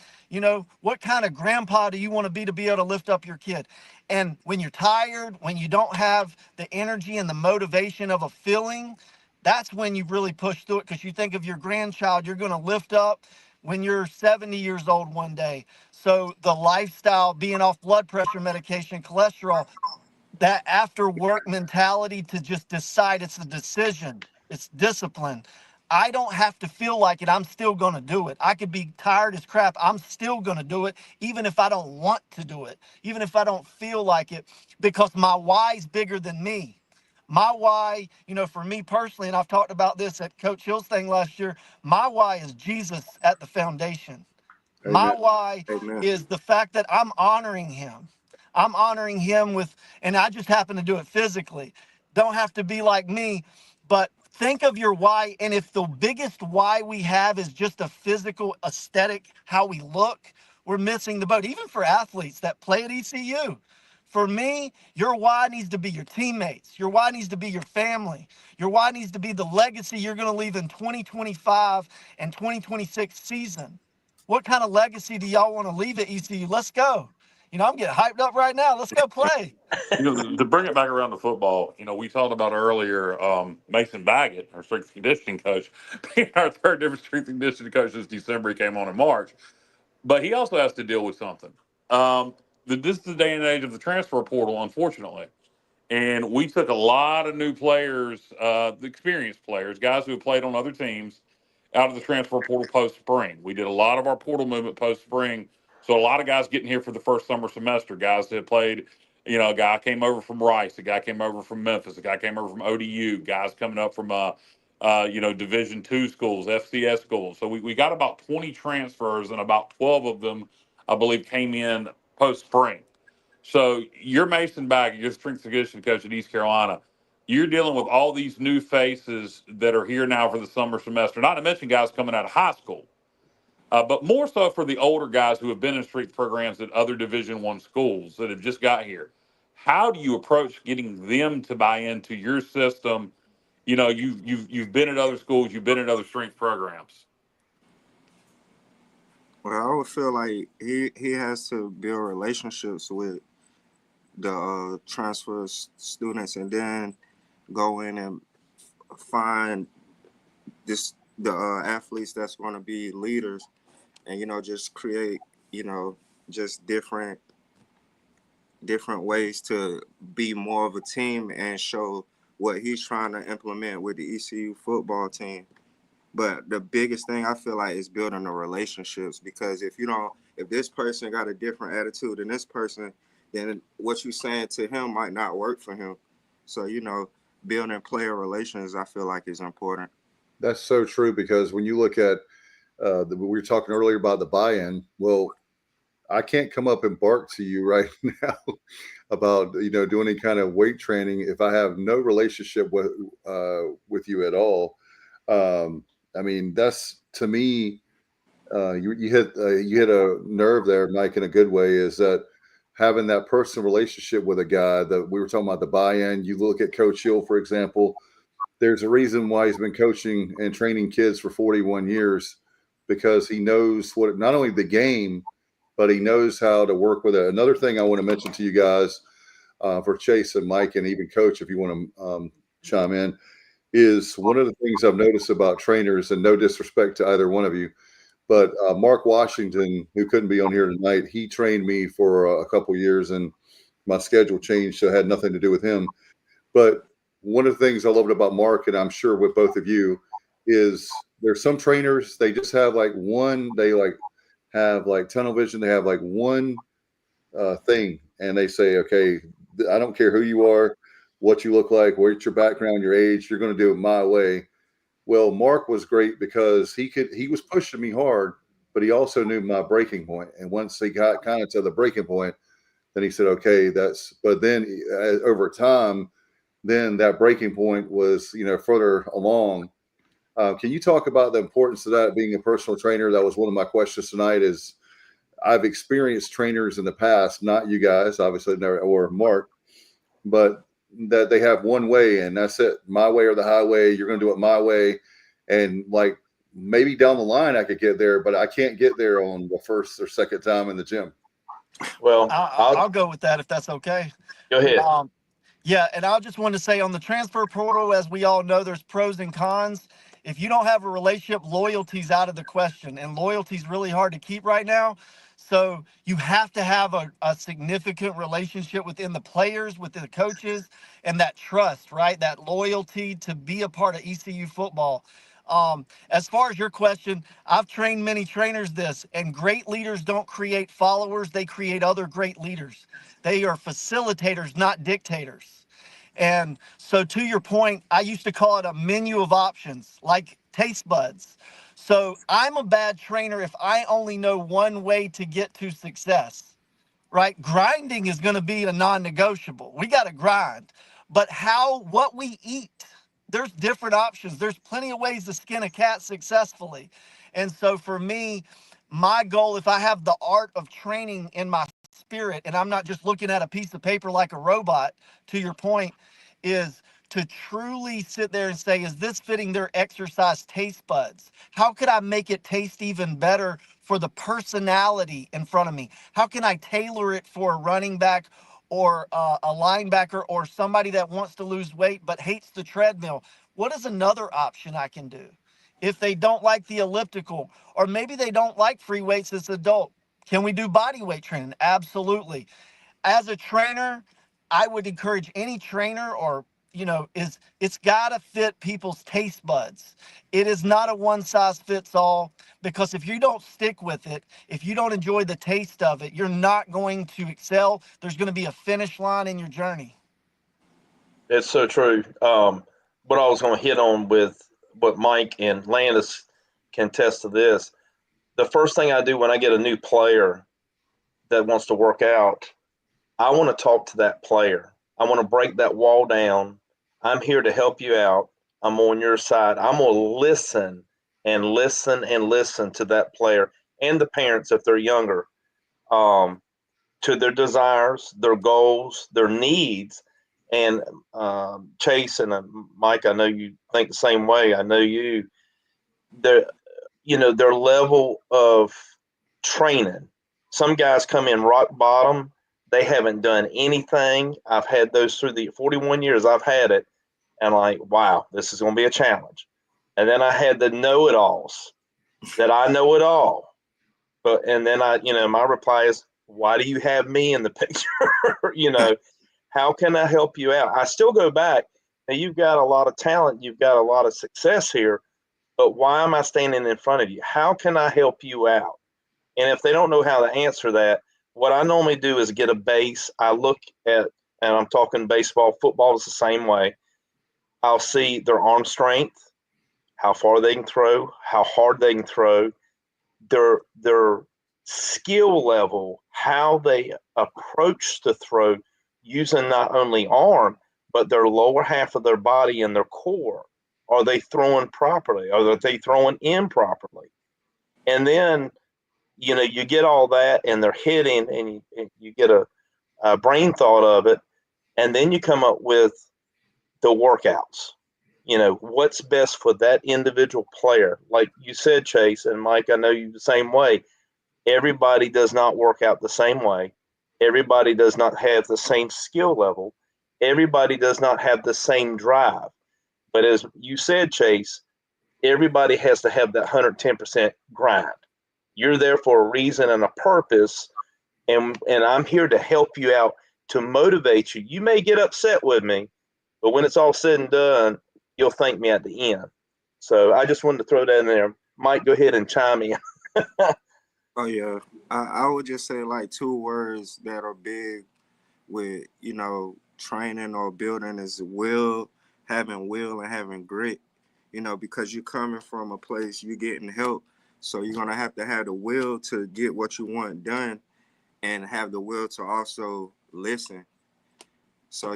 what kind of grandpa do you want to be able to lift up your kid? And when you're tired, when you don't have the energy and the motivation of a feeling, that's when you really push through it, because you think of your grandchild you're going to lift up when you're 70 years old one day. So the lifestyle, being off blood pressure medication, cholesterol, that after work mentality to just decide, it's a decision, it's discipline. I don't have to feel like it. I'm still going to do it. I could be tired as crap. I'm still going to do it, even if I don't want to do it, even if I don't feel like it, because my why is bigger than me. My why, for me personally, and I've talked about this at Coach Hill's thing last year, my why is Jesus at the foundation. My Amen. why Amen. is the fact that I'm honoring him. I'm honoring him and I just happen to do it physically. Don't have to be like me, but think of your why. And if the biggest why we have is just a physical aesthetic, how we look, we're missing the boat. Even for athletes that play at ECU. For me, your why needs to be your teammates. Your why needs to be your family. Your why needs to be the legacy you're going to leave in 2025 and 2026 season. What kind of legacy do y'all want to leave at ECU? Let's go. I'm getting hyped up right now. Let's go play. To bring it back around to football, we talked about earlier Mason Baggett, our strength and conditioning coach, being our third different strength and conditioning coach this December. He came on in March. But he also has to deal with something. This is the day and age of the transfer portal, unfortunately. And we took a lot of new players, the experienced players, guys who have played on other teams, out of the transfer portal post spring. We did a lot of our portal movement post spring. So a lot of guys getting here for the first summer semester, guys that played, a guy came over from Rice, a guy came over from Memphis, a guy came over from ODU, guys coming up from, Division II schools, FCS schools. So we got about 20 transfers, and about 12 of them, I believe, came in post spring. So you're Mason Baggett, you're the strength and conditioning coach at East Carolina. You're dealing with all these new faces that are here now for the summer semester, not to mention guys coming out of high school, but more so for the older guys who have been in strength programs at other Division I schools that have just got here. How do you approach getting them to buy into your system? You've been at other schools, you've been at other strength programs. Well, I would feel like he has to build relationships with the transfer students, and then go in and find the athletes that's going to be leaders, and just create just different ways to be more of a team and show what he's trying to implement with the ECU football team. But the biggest thing I feel like is building the relationships, because if this person got a different attitude than this person, then what you're saying to him might not work for him. So, building player relations, I feel like, is important. That's so true, because when you look at we were talking earlier about the buy-in. Well, I can't come up and bark to you right now about doing any kind of weight training if I have no relationship with you at all. I mean, that's, to me, you hit a nerve there, Mike, in a good way. Is that having that personal relationship with a guy that we were talking about, the buy-in? You look at Coach Hill, for example. There's a reason why he's been coaching and training kids for 41 years, because he knows what, not only the game, but he knows how to work with it. Another thing I want to mention to you guys, for Chase and Mike, and even Coach, if you want to chime in, is one of the things I've noticed about trainers, and no disrespect to either one of you, but Mark Washington, who couldn't be on here tonight, he trained me for a couple years, and my schedule changed, so it had nothing to do with him. But one of the things I loved about Mark, and I'm sure with both of you, is there's some trainers, they just have have tunnel vision. They have one thing, and they say, okay, I don't care who you are, what you look like, what's your background, your age, you're going to do it my way. Well, Mark was great because he was pushing me hard, but he also knew my breaking point. And once he got kind of to the breaking point, then he said, okay, but then over time, then that breaking point was, further along. Can you talk about the importance of that, being a personal trainer? That was one of my questions tonight. Is I've experienced trainers in the past, not you guys, obviously, or Mark, but that they have one way, and that's it, my way or the highway. You're going to do it my way. And maybe down the line I could get there, but I can't get there on the first or second time in the gym. Well, I'll go with that if that's okay. Go ahead. Yeah, and I just wanted to say, on the transfer portal, as we all know, there's pros and cons. If you don't have a relationship, loyalty's out of the question, and loyalty's really hard to keep right now. So you have to have a significant relationship within the players, within the coaches, and that trust, right? That loyalty to be a part of ECU football. As far as your question, I've trained many trainers this, and great leaders don't create followers, they create other great leaders. They are facilitators, not dictators. And so to your point, I used to call it a menu of options, like taste buds. So I'm a bad trainer if I only know one way to get to success, right? Grinding is going to be a non-negotiable. We got to grind. But what we eat, there's different options. There's plenty of ways to skin a cat successfully. And so for me, my goal, if I have the art of training in my spirit, and I'm not just looking at a piece of paper like a robot, to your point, is to truly sit there and say, is this fitting their exercise taste buds? How could I make it taste even better for the personality in front of me? How can I tailor it for a running back or a linebacker or somebody that wants to lose weight but hates the treadmill? What is another option I can do? If they don't like the elliptical, or maybe they don't like free weights as an adult, can we do body weight training? Absolutely. As a trainer, I would encourage any trainer or, it's got to fit people's taste buds. It is not a one size fits all, because if you don't stick with it, if you don't enjoy the taste of it, you're not going to excel. There's going to be a finish line in your journey. It's so true. What I was going to hit on with what Mike and Landis can attest to this. The first thing I do when I get a new player that wants to work out, I want to talk to that player. I want to break that wall down. I'm here to help you out. I'm on your side. I'm going to listen and listen and listen to that player and the parents if they're younger, to their desires, their goals, their needs. And Chase and Mike, I know you think the same way. I know you. Their level of training. Some guys come in rock bottom. They haven't done anything. I've had those through the 41 years I've had it, and like, wow, this is going to be a challenge. And then I had the know-it-alls that I know it all. And then my reply is, why do you have me in the picture? How can I help you out? I still go back. Now, you've got a lot of talent. You've got a lot of success here. But why am I standing in front of you? How can I help you out? And if they don't know how to answer that, what I normally do is get a base. I look at, and I'm talking baseball, football is the same way. I'll see their arm strength, how far they can throw, how hard they can throw, their skill level, how they approach the throw using not only arm, but their lower half of their body and their core. Are they throwing properly? Are they throwing improperly? And then, you get all that and they're hitting and you get a brain thought of it. And then you come up with the workouts. What's best for that individual player. Like you said, Chase, and Mike, I know you the same way. Everybody does not work out the same way. Everybody does not have the same skill level. Everybody does not have the same drive. But as you said, Chase, everybody has to have that 110% grind. You're there for a reason and a purpose, and I'm here to help you out, to motivate you. You may get upset with me, but when it's all said and done, you'll thank me at the end. So I just wanted to throw that in there. Mike, go ahead and chime in. Oh, yeah. I would just say like two words that are big with, training or building is having will and having grit, because you're coming from a place, you're getting help. So you're going to have the will to get what you want done and have the will to also listen. So,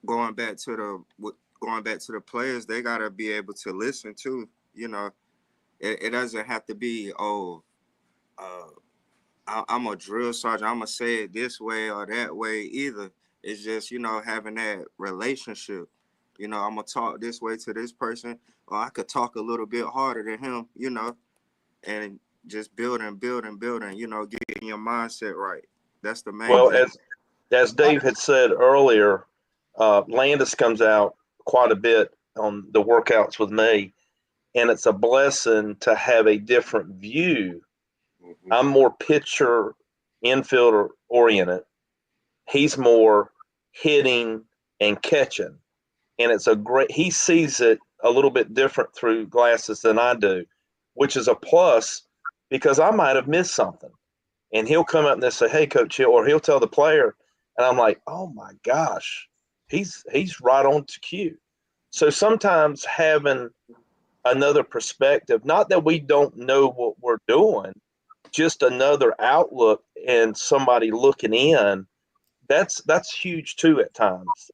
going back to the players, they got to be able to listen too. It doesn't have to be, I'm a drill sergeant, I'm going to say it this way or that way either. It's just, having that relationship. I'm going to talk this way to this person, or I could talk a little bit harder than him, and just building, getting your mindset right. That's the main thing. As Dave had said earlier, Landis comes out quite a bit on the workouts with me, and it's a blessing to have a different view. Mm-hmm. I'm more pitcher, infielder oriented. He's more hitting and catching. and it's a great. He sees it a little bit different through glasses than I do, which is a plus because I might have missed something, and he'll come up and say, "Hey, Coach Hill," or he'll tell the player, and I'm like, "Oh my gosh, he's right on to cue." So sometimes having another perspective, not that we don't know what we're doing, just another outlook and somebody looking in, that's huge too at times.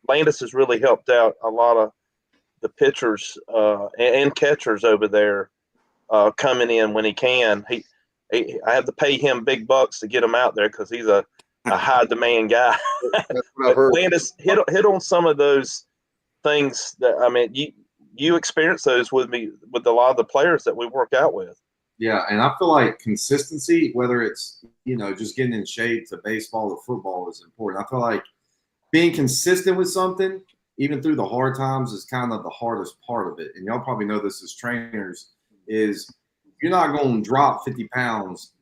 Landis has really helped out a lot of the pitchers and catchers over there coming in when he can. I have to pay him big bucks to get him out there because he's a high demand guy. But Landis hit on some of those things that, I mean, you experience those with me with a lot of the players that we work out with. Yeah, and I feel like consistency, whether it's, just getting in shape to baseball to football, is important. I feel like being consistent with something, even through the hard times, is kind of the hardest part of it. And y'all probably know this as trainers, is you're not going to drop 50 pounds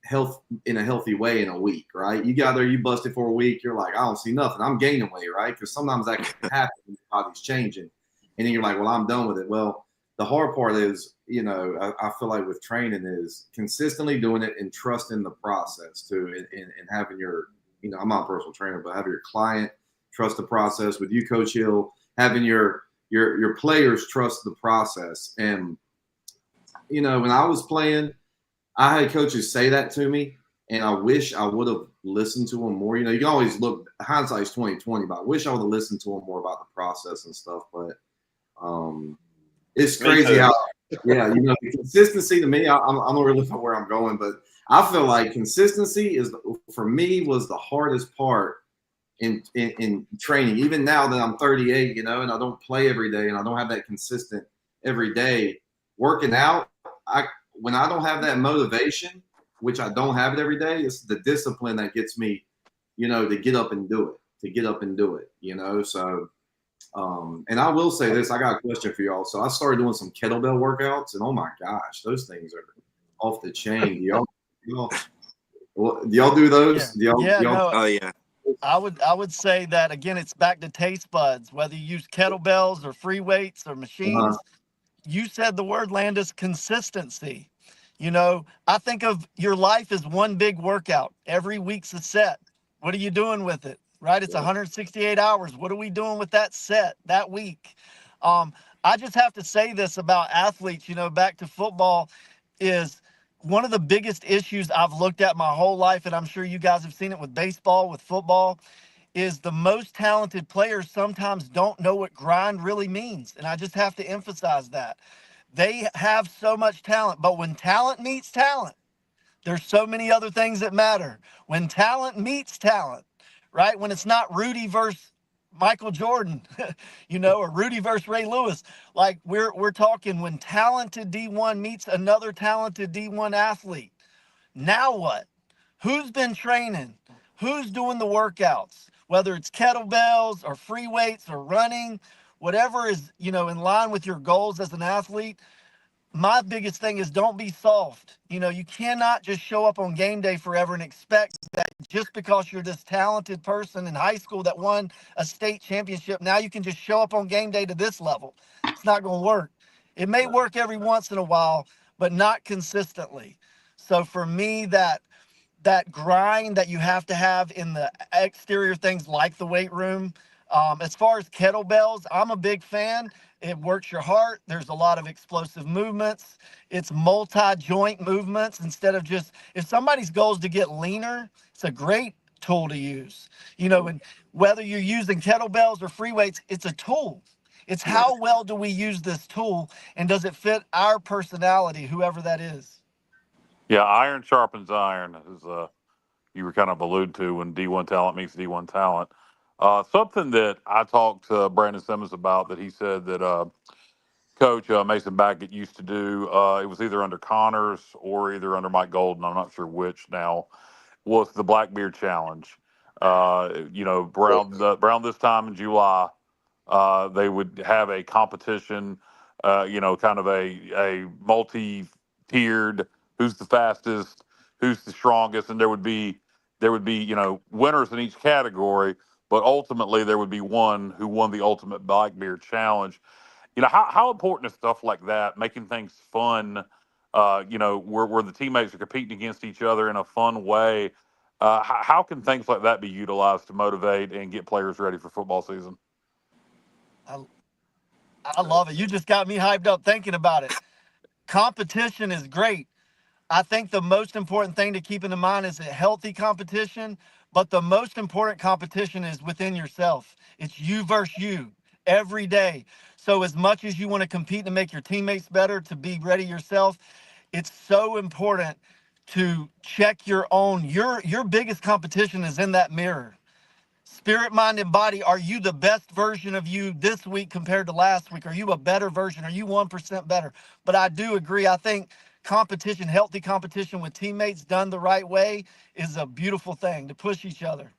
in a healthy way in a week, right? You got there, you busted for a week, you're like, I don't see nothing. I'm gaining weight, right? Because sometimes that can happen when your body's changing. And then you're like, well, I'm done with it. Well, the hard part is, I feel like with training is consistently doing it and trusting the process too, and having your, I'm not a personal trainer, but having your client trust the process with you, Coach Hill, having your players trust the process. And, when I was playing, I had coaches say that to me, and I wish I would have listened to them more. You can always look, hindsight's 20/20, but I wish I would have listened to them more about the process and stuff. But it's crazy how, the consistency to me, I'm not really know where I'm going, but I feel like consistency for me was the hardest part in training. Even now that I'm 38, and I don't play every day, and I don't have that consistent every day working out. When I don't have that motivation, which I don't have it every day, it's the discipline that gets me, to get up and do it. So. And I will say this, I got a question for y'all. So I started doing some kettlebell workouts, and oh my gosh, those things are off the chain. Do y'all do those? No. Oh yeah. I would say that again, it's back to taste buds. Whether you use kettlebells or free weights or machines, you said the word, Landis, consistency. I think of your life as one big workout. Every week's a set. What are you doing with it? Right? It's 168 hours. What are we doing with that set that week? I just have to say this about athletes, back to football, is one of the biggest issues I've looked at my whole life, and I'm sure you guys have seen it with baseball, with football, is the most talented players sometimes don't know what grind really means. And I just have to emphasize that. They have so much talent, but when talent meets talent, there's so many other things that matter. When talent meets talent, right? When it's not Rudy versus Michael Jordan, or Rudy versus Ray Lewis. Like we're talking when talented D1 meets another talented D1 athlete. Now what? Who's been training? Who's doing the workouts? Whether it's kettlebells or free weights or running, whatever is, in line with your goals as an athlete. My biggest thing is don't be soft. You cannot just show up on game day forever and expect that just because you're this talented person in high school that won a state championship, now you can just show up on game day to this level. It's not going to work. It may work every once in a while, but not consistently. So for me, that grind that you have to have in the exterior things like the weight room. As far as kettlebells, I'm a big fan. It works your heart. There's a lot of explosive movements. It's multi-joint movements instead of just, if somebody's goal is to get leaner, it's a great tool to use. And whether you're using kettlebells or free weights, it's a tool. It's how well do we use this tool, and does it fit our personality, whoever that is? Yeah, iron sharpens iron, as you were kind of alluded to when D1 talent meets D1 talent. Something that I talked to Brandon Simmons about that he said that Coach Mason Baggett used to do, it was either under Connors or either under Mike Golden, I'm not sure which now, was the Blackbeard Challenge. Around this time in July, they would have a competition, kind of a multi-tiered, who's the fastest, who's the strongest, and there would be winners in each category, but ultimately there would be one who won the ultimate bike beer challenge. How important is stuff like that, making things fun, where the teammates are competing against each other in a fun way? How can things like that be utilized to motivate and get players ready for football season? I love it. You just got me hyped up thinking about it. Competition is great. I think the most important thing to keep in mind is a healthy competition, but the most important competition is within yourself. It's you versus you every day. So as much as you want to compete to make your teammates better, to be ready yourself, it's so important to check your biggest competition is in that mirror. Spirit, mind, and body, are you the best version of you this week compared to last week? Are you a better version? Are you 1% better? But I do agree. I think competition, healthy competition with teammates done the right way is a beautiful thing to push each other.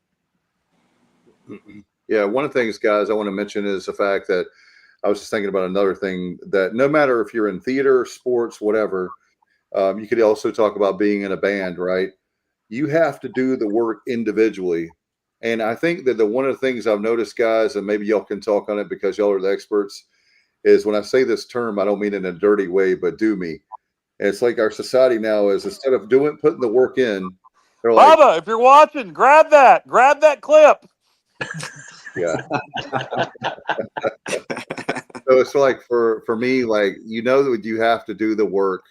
Yeah, one of the things, guys, I want to mention is the fact that I was just thinking about another thing, that no matter if you're in theater, sports, whatever, you could also talk about being in a band, right? You have to do the work individually. And I think that one of the things I've noticed, guys, and maybe y'all can talk on it because y'all are the experts, is when I say this term, I don't mean it in a dirty way, but do me. And it's like our society now is, instead of putting the work in, they're like, Bubba, if you're watching, grab that clip. Yeah. So it's like for me, like, that you have to do the work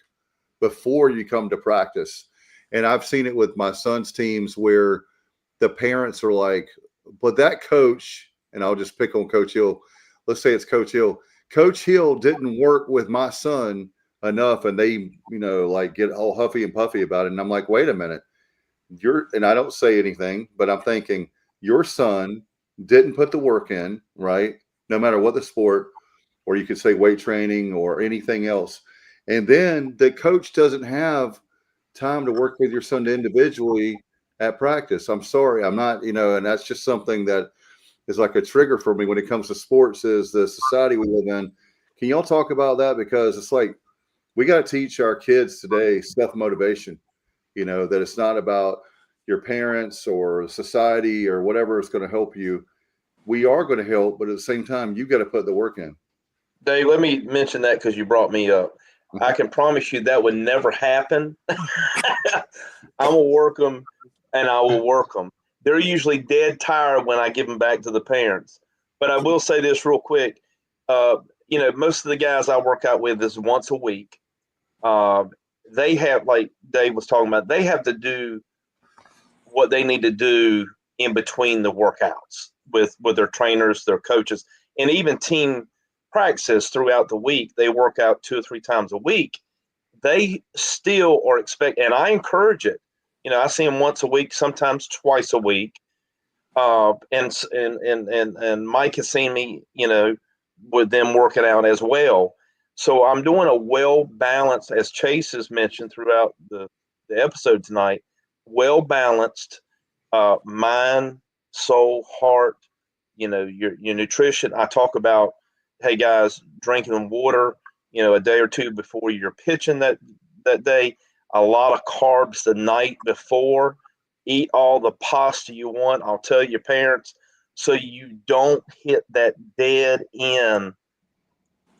before you come to practice. And I've seen it with my son's teams where the parents are like, but that coach, and I'll just pick on Coach Hill. Let's say it's Coach Hill. Coach Hill didn't work with my son enough, and they, like, get all huffy and puffy about it. And I'm like, wait a minute. And I don't say anything, but I'm thinking, your son didn't put the work in, right? No matter what the sport, or you could say weight training or anything else. And then the coach doesn't have time to work with your son individually at practice. I'm sorry, I'm not, and that's just something that is like a trigger for me when it comes to sports, is the society we live in. Can y'all talk about that? Because it's like, we got to teach our kids today self-motivation, that it's not about your parents or society or whatever is going to help you. We are going to help, but at the same time, you got to put the work in. Dave, let me mention that because you brought me up. I can promise you that would never happen. I'm going to work them, and I will work them. They're usually dead tired when I give them back to the parents. But I will say this real quick. Most of the guys I work out with is once a week. They have, like Dave was talking about, they have to do what they need to do in between the workouts with their trainers, their coaches, and even team practices throughout the week. They work out 2 or 3 times a week. They still are and I encourage it. I see them once a week, sometimes twice a week. And Mike has seen me, with them working out as well. So I'm doing a well-balanced, as Chase has mentioned throughout the episode tonight, well-balanced mind, soul, heart, your nutrition. I talk about, hey guys, drinking water, a day or two before you're pitching that day, a lot of carbs the night before, eat all the pasta you want. I'll tell your parents, so you don't hit that dead end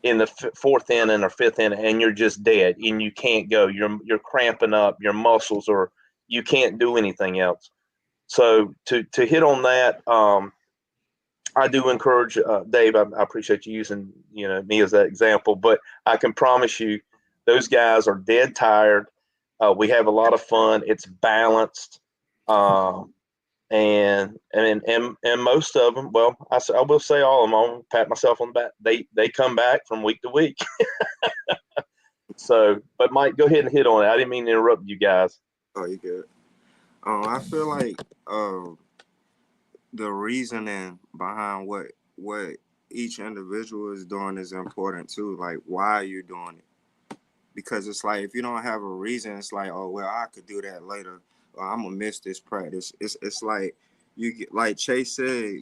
in the 4th inning or 5th inning, and you're just dead and you can't go. You're cramping up your muscles, or you can't do anything else. So to hit on that, I do encourage Dave. I appreciate you using me as that example, but I can promise you, those guys are dead tired. We have a lot of fun. It's balanced, and most of them. Well, I will say all of them. I'll pat myself on the back. They come back from week to week. So, but Mike, go ahead and hit on it. I didn't mean to interrupt you guys. Oh, you good. I feel like the reasoning behind what each individual is doing is important too. Like, why are you doing it? Because it's like, if you don't have a reason, it's like, oh well, I could do that later, or I'm gonna miss this practice. It's like, you get, like Chase said,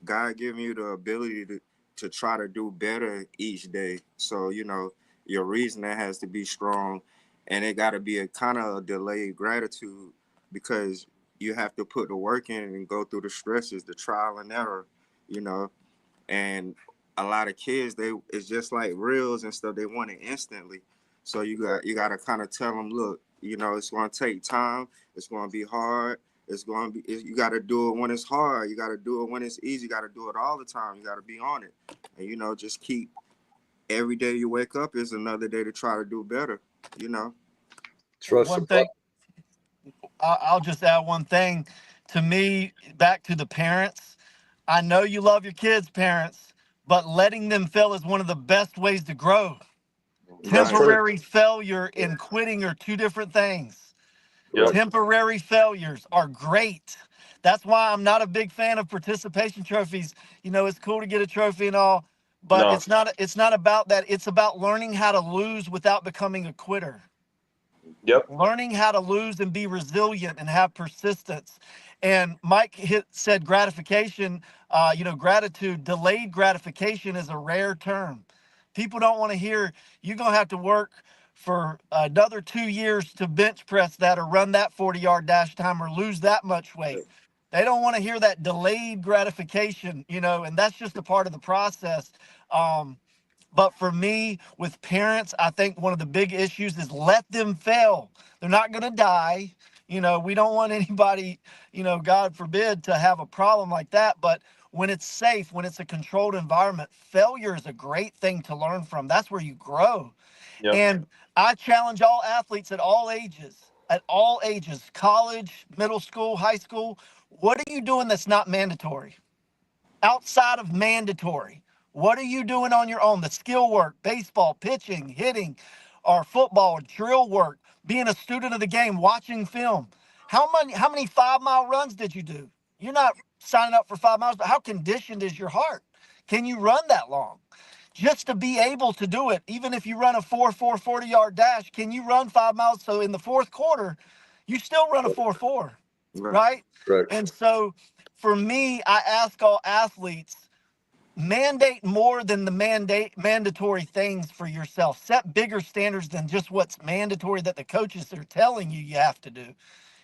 God giving you the ability to try to do better each day. So your reasoning has to be strong, and it got to be a kind of delayed gratitude, because you have to put the work in and go through the stresses, the trial and error, you know. And a lot of kids, it's just like reels and stuff. They want it instantly. So you got to kind of tell them, look, you know, it's going to take time. It's going to be hard. You got to do it when it's hard. You got to do it when it's easy. You got to do it all the time. You got to be on it. And, you know, just keep every day you wake up is another day to try to do better, you know. Trust One thing, I'll just add one thing. To me, back to the parents, I know you love your kids, parents, but letting them fail is one of the best ways to grow. That's true. Temporary failure and quitting are two different things. Yep. Temporary failures are great. That's why I'm not a big fan of participation trophies. You know, it's cool to get a trophy and all, but No. it's not about that. It's about learning how to lose without becoming a quitter. Yep. Learning how to lose and be resilient and have persistence. And Mike said gratification, gratitude. Delayed gratification is a rare term. People don't want to hear you're going to have to work for another 2 years to bench press that or run that 40-yard dash time or lose that much weight. They don't want to hear that delayed gratification, and that's just a part of the process. But for me, with parents, I think one of the big issues is let them fail. They're not going to die. We don't want anybody, God forbid, to have a problem like that. But when it's safe, when it's a controlled environment, failure is a great thing to learn from. That's where you grow. Yep. And I challenge all athletes at all ages, college, middle school, high school. What are you doing that's not mandatory? Outside of mandatory, what are you doing on your own? The skill work, baseball, pitching, hitting, or football, drill work, being a student of the game, watching film. How many 5-mile runs did you do? You're not signing up for 5 miles, but how conditioned is your heart? Can you run that long? Just to be able to do it, even if you run a 4.4 40-yard dash, can you run 5 miles? So in the fourth quarter, you still run a 4.4, right? Correct. And so for me, I ask all athletes, mandate more than the mandatory things for yourself. Set bigger standards than just what's mandatory that the coaches are telling you have to do.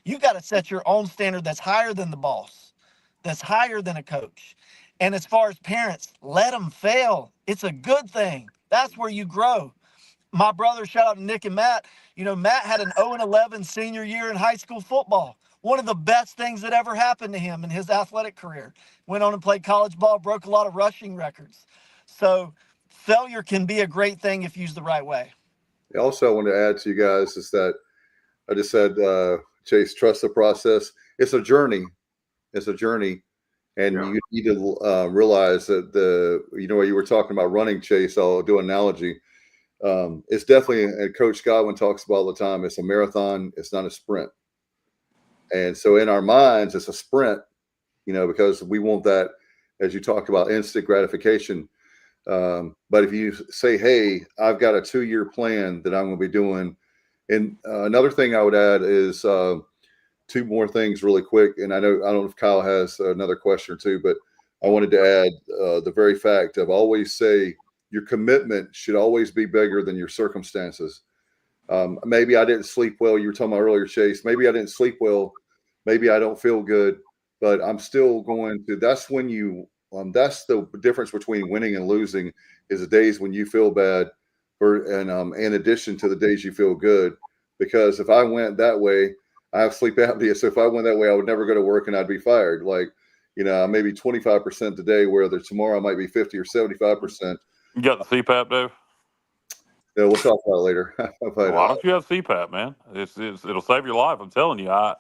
You got to set your own standard that's higher than the boss, that's higher than a coach. And as far as parents, let them fail. It's a good thing. That's where you grow. My brother, shout out to Nick and Matt. Matt had an 0-11 senior year in high school football. One of the best things that ever happened to him in his athletic career. Went on and played college ball, broke a lot of rushing records. So failure can be a great thing if used the right way. Also, I want to add to you guys is that I just said, Chase, trust the process. It's a journey. It's a journey. And you need to realize that you were talking about running, Chase, I'll do an analogy. It's definitely, and Coach Godwin talks about all the time, it's a marathon. It's not a sprint. And so in our minds, it's a sprint, because we want that, as you talked about, instant gratification. But if you say, hey, I've got a 2-year plan that I'm going to be doing. And another thing I would add is 2 more things really quick. And I don't know if Kyle has another question or two, but I wanted to add the very fact of always say your commitment should always be bigger than your circumstances. Maybe I didn't sleep well. You were talking about earlier, Chase. Maybe I didn't sleep well. Maybe I don't feel good, but I'm still going to. That's when you. That's the difference between winning and losing is the days when you feel bad, in addition to the days you feel good. Because if I went that way, I have sleep apnea. So if I went that way, I would never go to work and I'd be fired. Like, maybe 25% today, where tomorrow I might be 50 or 75%. You got the CPAP, Dave? Yeah, we'll talk about it later. Why don't you have CPAP, man? It'll save your life. I'm telling you.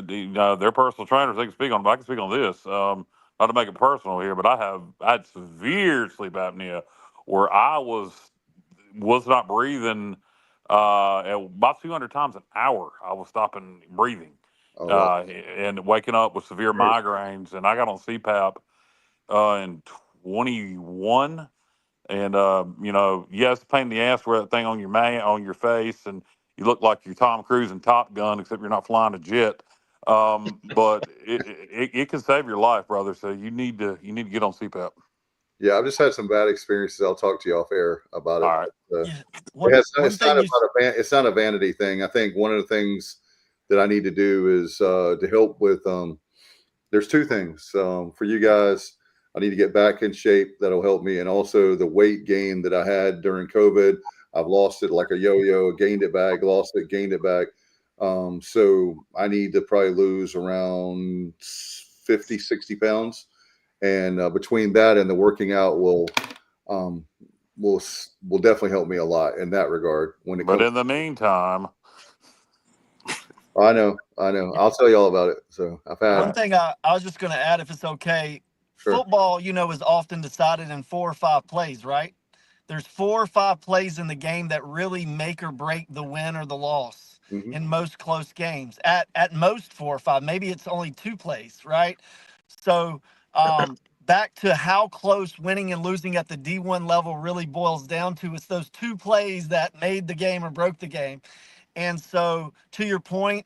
They're personal trainers. They can speak on. I can speak on this. Not to make it personal here, but I had severe sleep apnea where I was not breathing. At about 200 times an hour, I was stopping breathing, and waking up with severe migraines. And I got on CPAP in 21. And it's a pain in the ass to wear that thing on your face, and you look like you're Tom Cruise in Top Gun, except you're not flying a jet. But it can save your life, brother. So you need to get on CPAP. Yeah, I've just had some bad experiences. I'll talk to you off air about it. All right. It's not a vanity thing. I think one of the things that I need to do is to help with. There's two things for you guys. I need to get back in shape. That'll help me, and also the weight gain that I had during COVID. I've lost it like a yo-yo, gained it back, lost it, gained it back. So I need to probably lose around 50, 60 pounds. And between that and the working out will definitely help me a lot in that regard. But in the meantime, I know. I'll tell you all about it. So I've had one thing I was just going to add, if it's okay. Sure. Football, is often decided in 4 or 5 plays, right? There's 4 or 5 plays in the game that really make or break the win or the loss in most close games. At most 4 or 5, maybe it's only 2 plays, right? So back to how close winning and losing at the D1 level really boils down to, it's those 2 plays that made the game or broke the game. And so, to your point,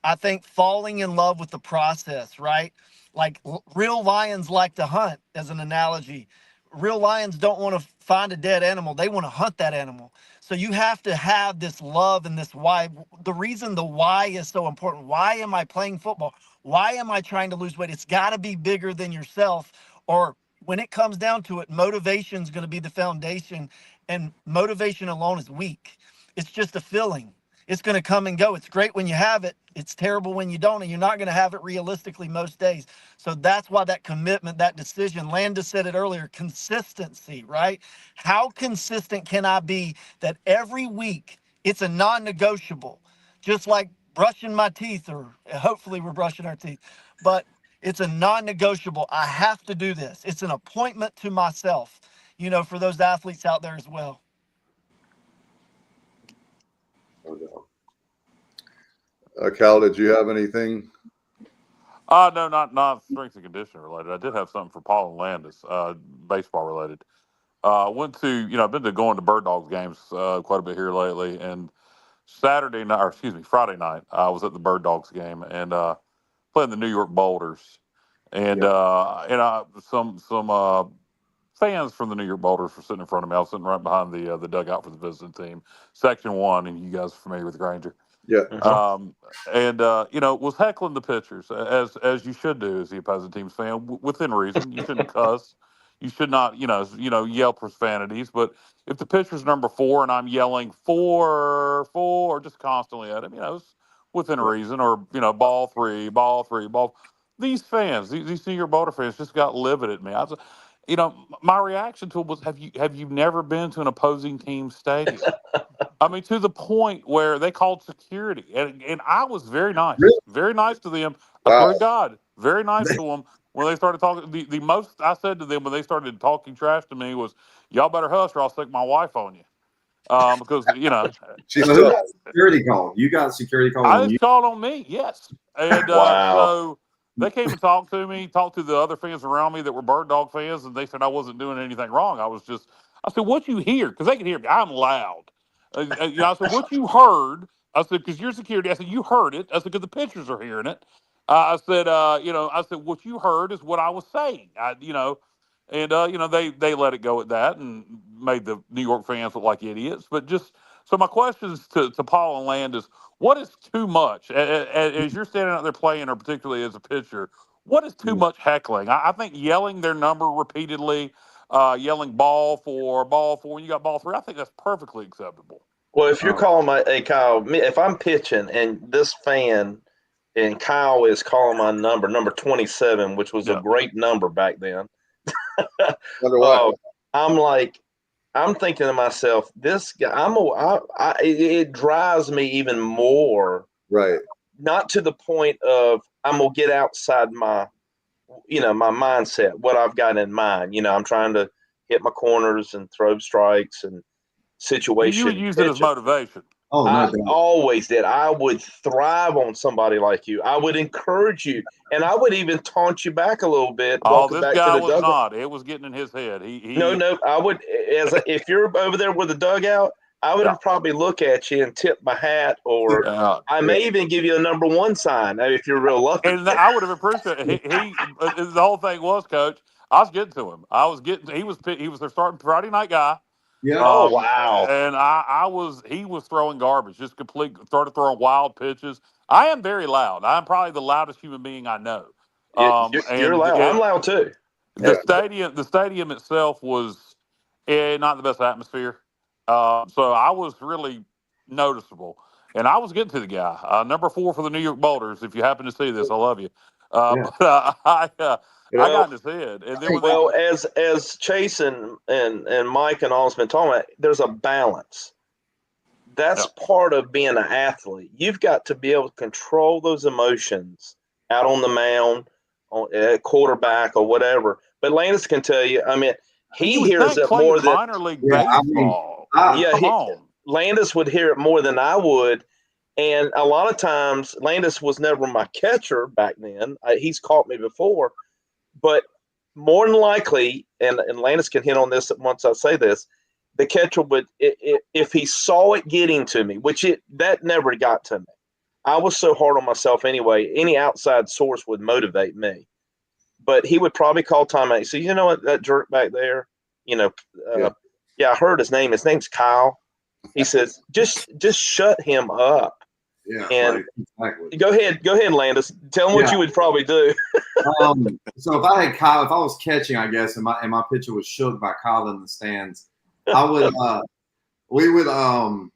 I think falling in love with the process, right? Like real lions like to hunt, as an analogy. Real lions don't want to find a dead animal. They want to hunt that animal. So you have to have this love and this why. The reason the why is so important. Why am I playing football? Why am I trying to lose weight? It's got to be bigger than yourself. Or when it comes down to it, motivation is going to be the foundation. And motivation alone is weak. It's just a feeling. It's going to come and go. It's great when you have it. It's terrible when you don't, and you're not going to have it realistically most days. So that's why that commitment, that decision, Landis said it earlier, consistency, right? How consistent can I be that every week it's a non-negotiable, just like brushing my teeth, or hopefully we're brushing our teeth, but it's a non-negotiable. I have to do this. It's an appointment to myself, for those athletes out there as well. Cal, did you have anything? No, not strength and conditioning related. I did have something for Paul and Landis, baseball related. Went to, I've been going to Bird Dogs games quite a bit here lately, and Friday night, I was at the Bird Dogs game and playing the New York Boulders, and some fans from the New York Boulders were sitting in front of me. I was sitting right behind the dugout for the visiting team, Section 1, and you guys are familiar with Granger. Yeah. Was heckling the pitchers as you should do as the opposing team's fan, within reason. You shouldn't cuss. You should not, yell profanities. But if the pitcher's number 4 and I'm yelling 4, just constantly at him, it's within reason. Or ball 3, ball. These fans, these New York Boulder fans, just got livid at me. I was, my reaction to it was, have you never been to an opposing team's stadium? I mean, to the point where they called security, and I was very nice, very nice to them. I swear to God, very nice to them. When they started talking, the most I said to them when they started talking trash to me was, "Y'all better hush, or I'll stick my wife on you." Because She's who got security call? You got security call? I just called on me, yes. And so they came and talked to me, talked to the other fans around me that were Bird Dog fans, and they said I wasn't doing anything wrong. I said, "What you hear?" Because they can hear me. I'm loud. I said, "What you heard?" I said, "Because you're security." I said, "You heard it." I said, "Because the pictures are hearing it." I said, "What you heard is what I was saying." They let it go at that and made the New York fans look like idiots. But so my questions to Paul and Land is, what is too much? As you're standing out there playing, or particularly as a pitcher, what is too much heckling? I think yelling their number repeatedly, yelling ball 4, when you got ball 3, I think that's perfectly acceptable. Well, if you're calling Kyle, if I'm pitching and this fan and Kyle is calling my number 27, which was a great number back then. I'm thinking to myself, this guy, it drives me even more. Right. Not to the point of I'm going to get outside my mindset, what I've got in mind. I'm trying to hit my corners and throw strikes and situations. You would use it as motivation. Oh, I always did. I would thrive on somebody like you. I would encourage you, and I would even taunt you back a little bit. Oh, this guy was not. It was getting in his head. No. I would, if you're over there with the dugout, I would probably look at you and tip my hat, or I may even give you a number 1 sign if you're real lucky. And I would have appreciated it. The whole thing was, Coach, I was getting to him. He was their starting Friday night guy. Yeah. Oh, wow. And he was throwing garbage, just started throwing wild pitches. I am very loud. I'm probably the loudest human being I know. You're loud. I'm loud too. The stadium itself was not the best atmosphere. So I was really noticeable. And I was getting to the guy, number 4 for the New York Boulders. If you happen to see this, I love you. But I got in his head. And then as Chase and Mike and all has been talking about, there's a balance. That's part of being an athlete. You've got to be able to control those emotions out on the mound, at quarterback or whatever. But Landis can tell you, I mean, he hears it more than minor league baseball. Come on. Landis would hear it more than I would. And a lot of times, Landis was never my catcher back then. He's caught me before. But more than likely, and Landis can hit on this once I say this, the catcher would, if he saw it getting to me, that never got to me. I was so hard on myself anyway. Any outside source would motivate me. But he would probably call timeout. So, you know what, that jerk back there, I heard his name. His name's Kyle. He says, just shut him up. Yeah. And exactly. Go ahead, Landis. Tell him what you would probably do. So if I had Kyle, if I was catching, I guess, and my pitcher was shook by Kyle in the stands, I would we would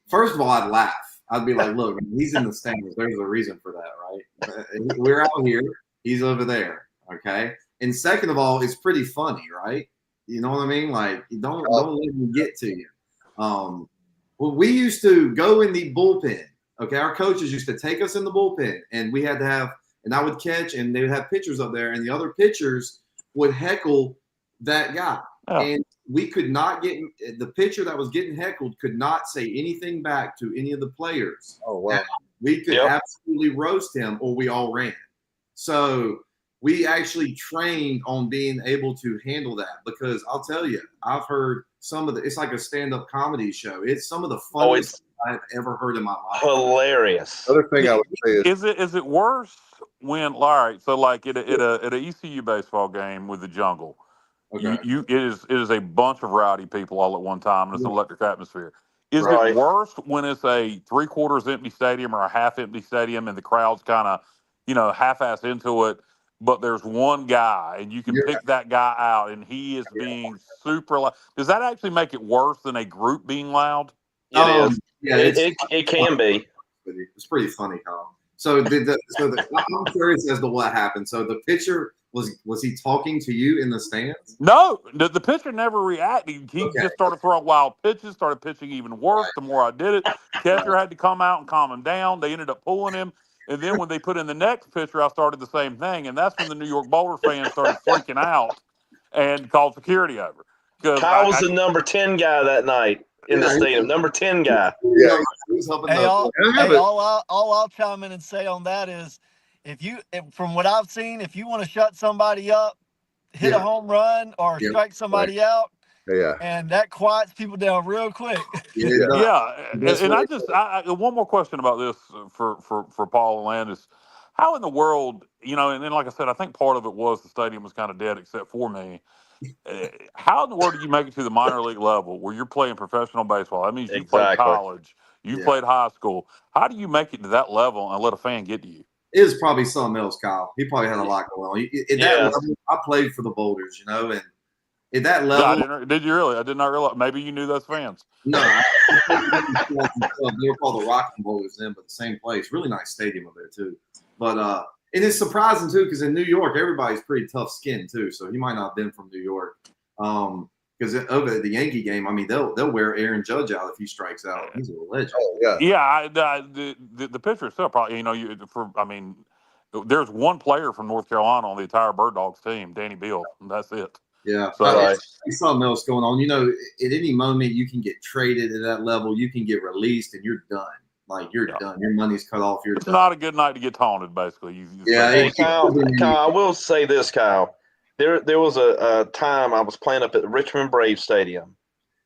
first of all, I'd laugh. I'd be like, look, he's in the stands. There's a reason for that, right? We're out here, he's over there. Okay. And second of all, it's pretty funny, right? You know what I mean? Like, don't let him get to you. Well, we used to go in the bullpen. Okay, our coaches used to take us in the bullpen, and we had to have, and I would catch, and they would have pitchers up there, and the other pitchers would heckle that guy. Oh. And we could not get, the pitcher that was getting heckled could not say anything back to any of the players. Oh, wow. We could absolutely roast him, or we all ran. So we actually trained on being able to handle that, because I'll tell you, I've heard some of it's like a stand-up comedy show. It's some of the funniest I've ever heard in my life. Hilarious. Other thing I would say is it worse when, all right, so like at a ECU baseball game with the Jungle, it is a bunch of rowdy people all at one time, and it's an electric atmosphere. Is it worse when it's a 3/4 empty stadium or a half empty stadium and the crowd's kind of, half-ass into it, but there's one guy and you can pick that guy out and he is being super loud? Does that actually make it worse than a group being loud? It is. Yeah, it can be. It's pretty funny, Kyle. So I'm curious as to what happened. So the pitcher, was he talking to you in the stands? No, the pitcher never reacted. He just started throwing wild pitches, started pitching even worse the more I did it. Catcher had to come out and calm him down. They ended up pulling him. And then when they put in the next pitcher, I started the same thing. And that's when the New York Bowler fans started freaking out and called security over. Kyle was the number 10 guy that night in the stadium. Number 10 guy. Yeah. Hey, all I'll chime in and say on that is, from what I've seen, if you want to shut somebody up, hit a home run or strike somebody out, and that quiets people down real quick. And I one more question about this for Paul and Landis. How in the world, and then like I said, I think part of it was the stadium was kind of dead except for me. How in the world did you make it to the minor league level where you're playing professional baseball? That means you played college, you played high school. How do you make it to that level and let a fan get to you? It was probably something else, Kyle. He probably had a lot going on. At that level, I played for the Boulders, and at that level. Did you really? I did not realize. Maybe you knew those fans. No. They were called the Rocking Boulders then, but the same place. Really nice stadium over there, too. But and it's surprising, too, because in New York, everybody's pretty tough skinned, too. So he might not have been from New York. Because over at the Yankee game, I mean, they'll wear Aaron Judge out if he strikes out. He's a legend. Oh, yeah. The pitcher itself probably, there's one player from North Carolina on the entire Bird Dogs team, Danny Beal, and that's it. Yeah. So, there's something else going on. At any moment you can get traded at that level, you can get released, and you're done. Like, you're done. Your money's cut off. It's done. Not a good night to get taunted, basically. Kyle, I will say this, Kyle. There was a time I was playing up at the Richmond Braves Stadium.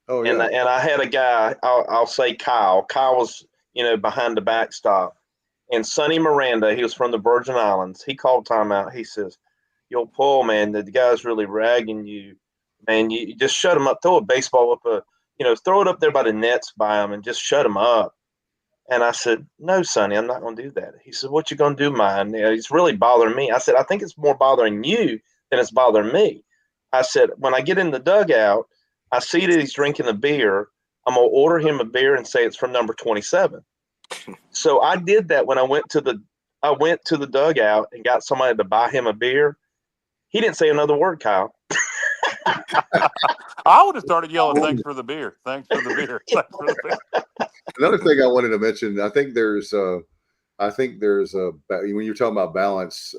Oh, yeah. And I had a guy, I'll say Kyle. Kyle was, behind the backstop. And Sonny Miranda, he was from the Virgin Islands. He called timeout. He says, "Yo, Paul, man, the guy's really ragging you. Man, you just shut him up. Throw a baseball up throw it up there by the nets by him and just shut him up. And I said, no, Sonny, I'm not going to do that. He said, what you going to do, man? It's really bothering me. I said, I think it's more bothering you than it's bothering me. I said, when I get in the dugout, I see that he's drinking a beer. I'm going to order him a beer and say it's from number 27. So I did that when I went to the dugout and got somebody to buy him a beer. He didn't say another word, Kyle. I would have started yelling, thanks for the beer. Thanks for the beer. Thanks for the beer. Another thing I wanted to mention, I think there's when you're talking about balance,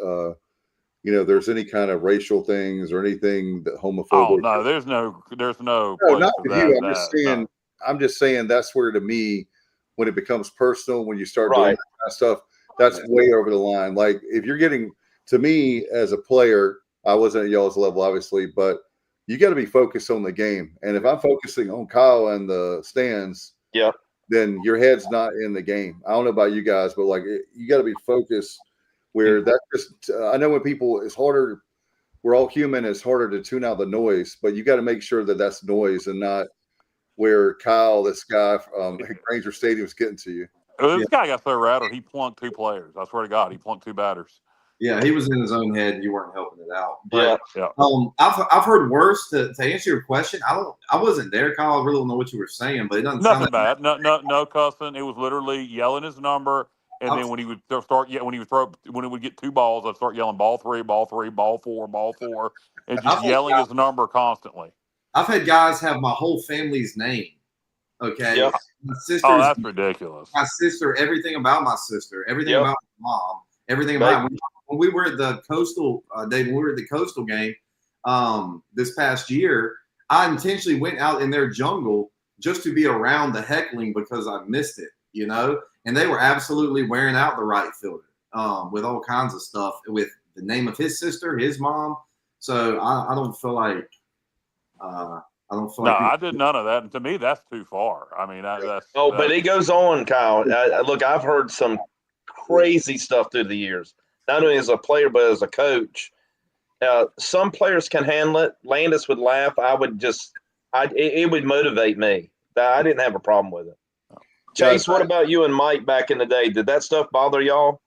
there's any kind of racial things or anything that homophobic. Oh no, there's no place not for with that. you. I'm just saying that's where, to me, when it becomes personal, when you start doing that kind of stuff, that's way over the line. Like if you're getting, to me as a player, I wasn't at y'all's level, obviously, but you got to be focused on the game. And if I'm focusing on Kyle and the stands, then your head's not in the game. I don't know about you guys, but like you got to be focused. Where that just, I know when people, it's harder. We're all human. It's harder to tune out the noise, but you got to make sure that that's noise and not where Kyle, this guy from Granger Stadium, is getting to you. This guy got so rattled, he plunked 2 players. I swear to God, he plunked 2 batters. Yeah, he was in his own head. You weren't helping it out. But yeah. I've heard worse. To answer your question, I wasn't there, Kyle. I really don't know what you were saying, but it doesn't Nothing sound like bad. No cussing. It was literally yelling his number, and then when he would when he would get 2 balls, I'd start yelling ball 3, ball 3, ball 4, ball 4, and just yelling his number constantly. I've had guys have my whole family's name. Okay. Yep. My sister's, that's ridiculous. My sister, everything about my sister, everything about my mom, everything about when we were at the Coastal when we were at the Coastal game this past year, I intentionally went out in their jungle just to be around the heckling because I missed it, and they were absolutely wearing out the right fielder with all kinds of stuff with the name of his sister, his mom. So I don't feel like I did none of that, and to me, that's too far. I mean, that's. But it goes on, Kyle. Look, I've heard some crazy stuff through the years, not only as a player but as a coach. Some players can handle it. Landis would laugh. It would motivate me. I didn't have a problem with it. Chase, what about you and Mike back in the day? Did that stuff bother y'all?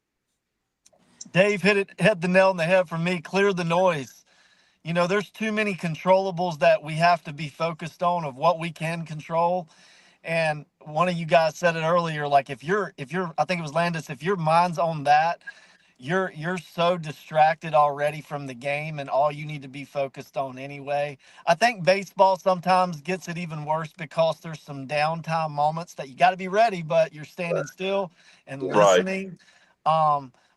Dave hit the nail on the head for me. Clear the noise. There's too many controllables that we have to be focused on of what we can control. And one of you guys said it earlier, like if you're, I think it was Landis, if your mind's on that, you're so distracted already from the game and all you need to be focused on anyway. I think baseball sometimes gets it even worse because there's some downtime moments that you got to be ready, but you're standing still and listening.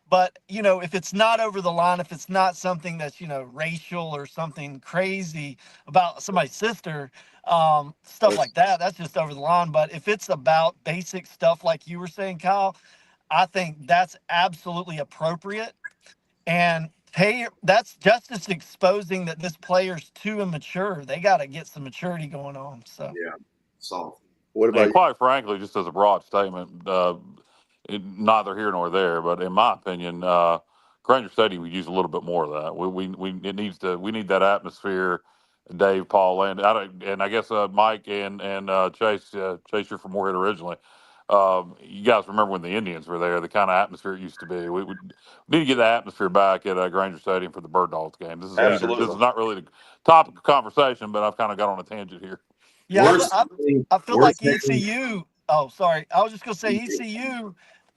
But, if it's not over the line, if it's not something that's, racial or something crazy about somebody's sister, stuff like that, that's just over the line. But if it's about basic stuff like you were saying, Kyle, I think that's absolutely appropriate. And that's just as exposing that this player's too immature. They got to get some maturity going on. So So what about you? Quite frankly, just as a broad statement, neither here nor there, but in my opinion, Granger Stadium, we use a little bit more of that. We need that atmosphere. Dave, Paul, and I guess Mike and Chase. Chase, you're from Moorhead originally. You guys remember when the Indians were there? The kind of atmosphere it used to be. We need to get the atmosphere back at Granger Stadium for the Bird Dogs game. This is not really the topic of conversation, but I've kind of got on a tangent here. Yeah, I feel like ECU. Oh, sorry. I was just going to say ECU,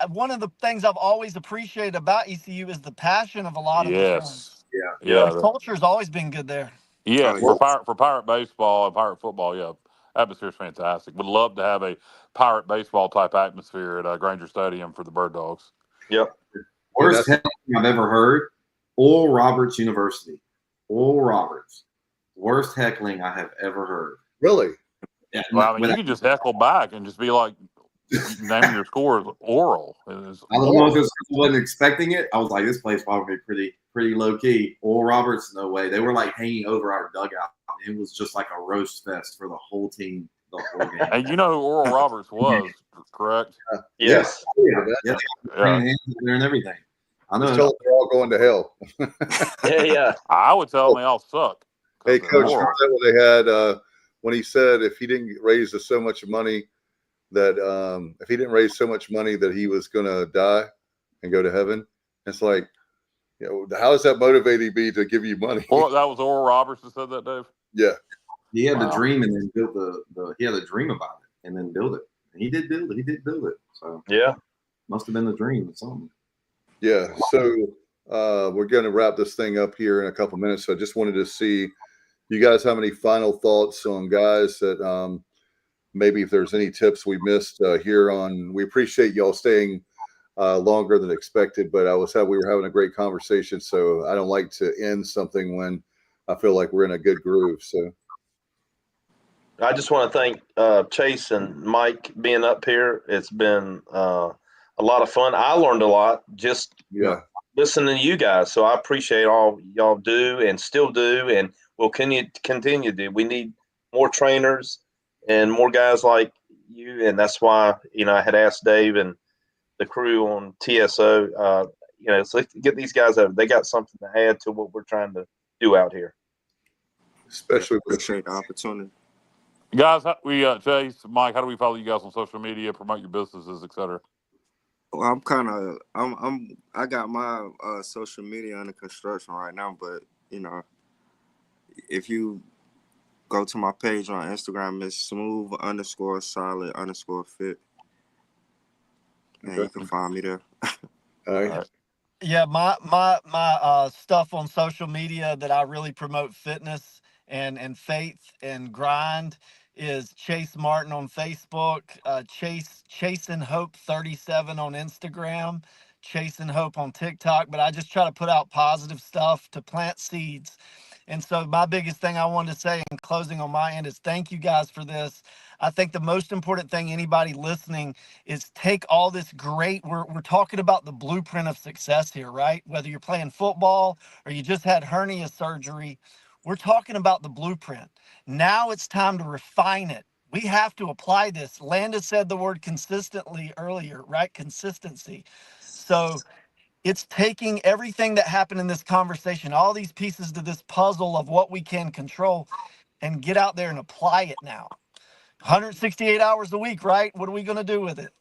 one of the things I've always appreciated about ECU is the passion of a lot of the fans. Yeah. The culture's always been good there. Yeah, for Pirate baseball and Pirate football, atmosphere's fantastic. Would love to have a Pirate baseball type atmosphere at Granger Stadium for the Bird Dogs. Yep. Worst heckling I've ever heard, Oral Roberts University. Oral Roberts. Worst heckling I have ever heard. Really? Yeah, well, you can just heckle back and just be like, naming your score is Oral. I don't know if I wasn't expecting it. I was like, this place probably pretty low key. Oral Roberts, no way. They were like hanging over our dugout. It was just like a roast fest for the whole team. The whole game. And you know who Oral Roberts was, correct? Yes. Yeah. And everything. I know. They're all going to hell. Yeah. I would tell them they all suck. Hey, Coach, remember when they had when he said if he didn't raise so much money that he was going to die and go to heaven. It's like, how is that motivating me to give you money? Well, that was Oral Roberts that said that, Dave. Yeah, he had the dream and then built he had a dream about it and then build it. And he did build it. So yeah, must have been the dream or something. Yeah. So we're going to wrap this thing up here in a couple minutes. So I just wanted to see you guys have any final thoughts on guys that maybe if there's any tips we missed here on. We appreciate y'all staying longer than expected, but we were having a great conversation. So I don't like to end something when I feel like we're in a good groove. So I just want to thank Chase and Mike being up here. It's been a lot of fun. I learned a lot just listening to you guys. So I appreciate all y'all do and still do, and we'll continue to do. We need more trainers and more guys like you, and that's why I had asked Dave and the crew on TSO. So get these guys out. They got something to add to what we're trying to do out here. Especially appreciate the opportunity. Guys, Chase, Mike, how do we follow you guys on social media, promote your businesses, etc.? Well, I got my social media under construction right now, but if you go to my page on Instagram, it's smooth_solid_fit. And you can find me there. All right. Yeah, my stuff on social media that I really promote fitness and faith and grind is Chase Martin on Facebook, Chasing Hope 37 on Instagram, Chasing Hope on TikTok. But I just try to put out positive stuff to plant seeds. And so my biggest thing I wanted to say in closing on my end is thank you guys for this. I think the most important thing anybody listening is take all this great, we're talking about the blueprint of success here, right? Whether you're playing football or you just had hernia surgery, we're talking about the blueprint. Now it's time to refine it. We have to apply this. Landis said the word consistently earlier, right? Consistency. So it's taking everything that happened in this conversation, all these pieces to this puzzle of what we can control, and get out there and apply it now. 168 hours a week, right? What are we going to do with it?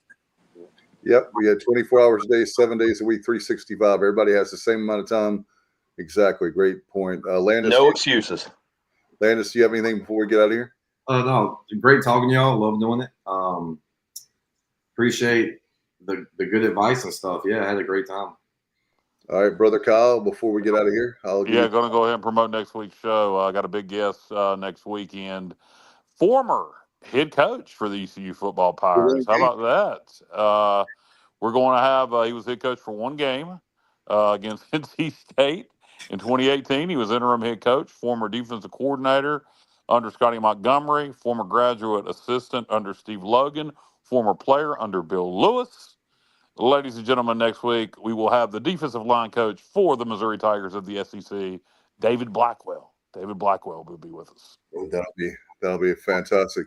Yep. We had 24 hours a day, 7 days a week, 365. Everybody has the same amount of time. Exactly. Great point. Landis. No excuses. Landis, do you have anything before we get out of here? No. Great talking to y'all. Love doing it. Appreciate the good advice and stuff. Yeah, I had a great time. All right, Brother Kyle, before we get out of here, going to go ahead and promote next week's show. I got a big guest next weekend. Former head coach for the ECU football Pirates. How about that? We're going to have, he was head coach for one game against NC State in 2018. He was interim head coach, former defensive coordinator under Scotty Montgomery, former graduate assistant under Steve Logan, former player under Bill Lewis. Ladies and gentlemen, next week we will have the defensive line coach for the Missouri Tigers of the SEC, David Blackwell. David Blackwell will be with us. Oh, that'll be fantastic.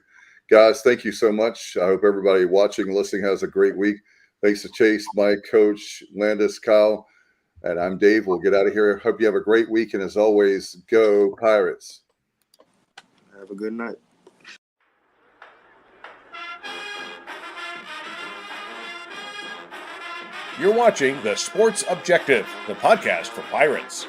Guys, thank you so much. I hope everybody watching and listening has a great week. Thanks to Chase, Mike, Coach, Landis, Kyle, and I'm Dave. We'll get out of here. Hope you have a great week, and as always, go Pirates. Have a good night. You're watching The Sports Objective, the podcast for Pirates.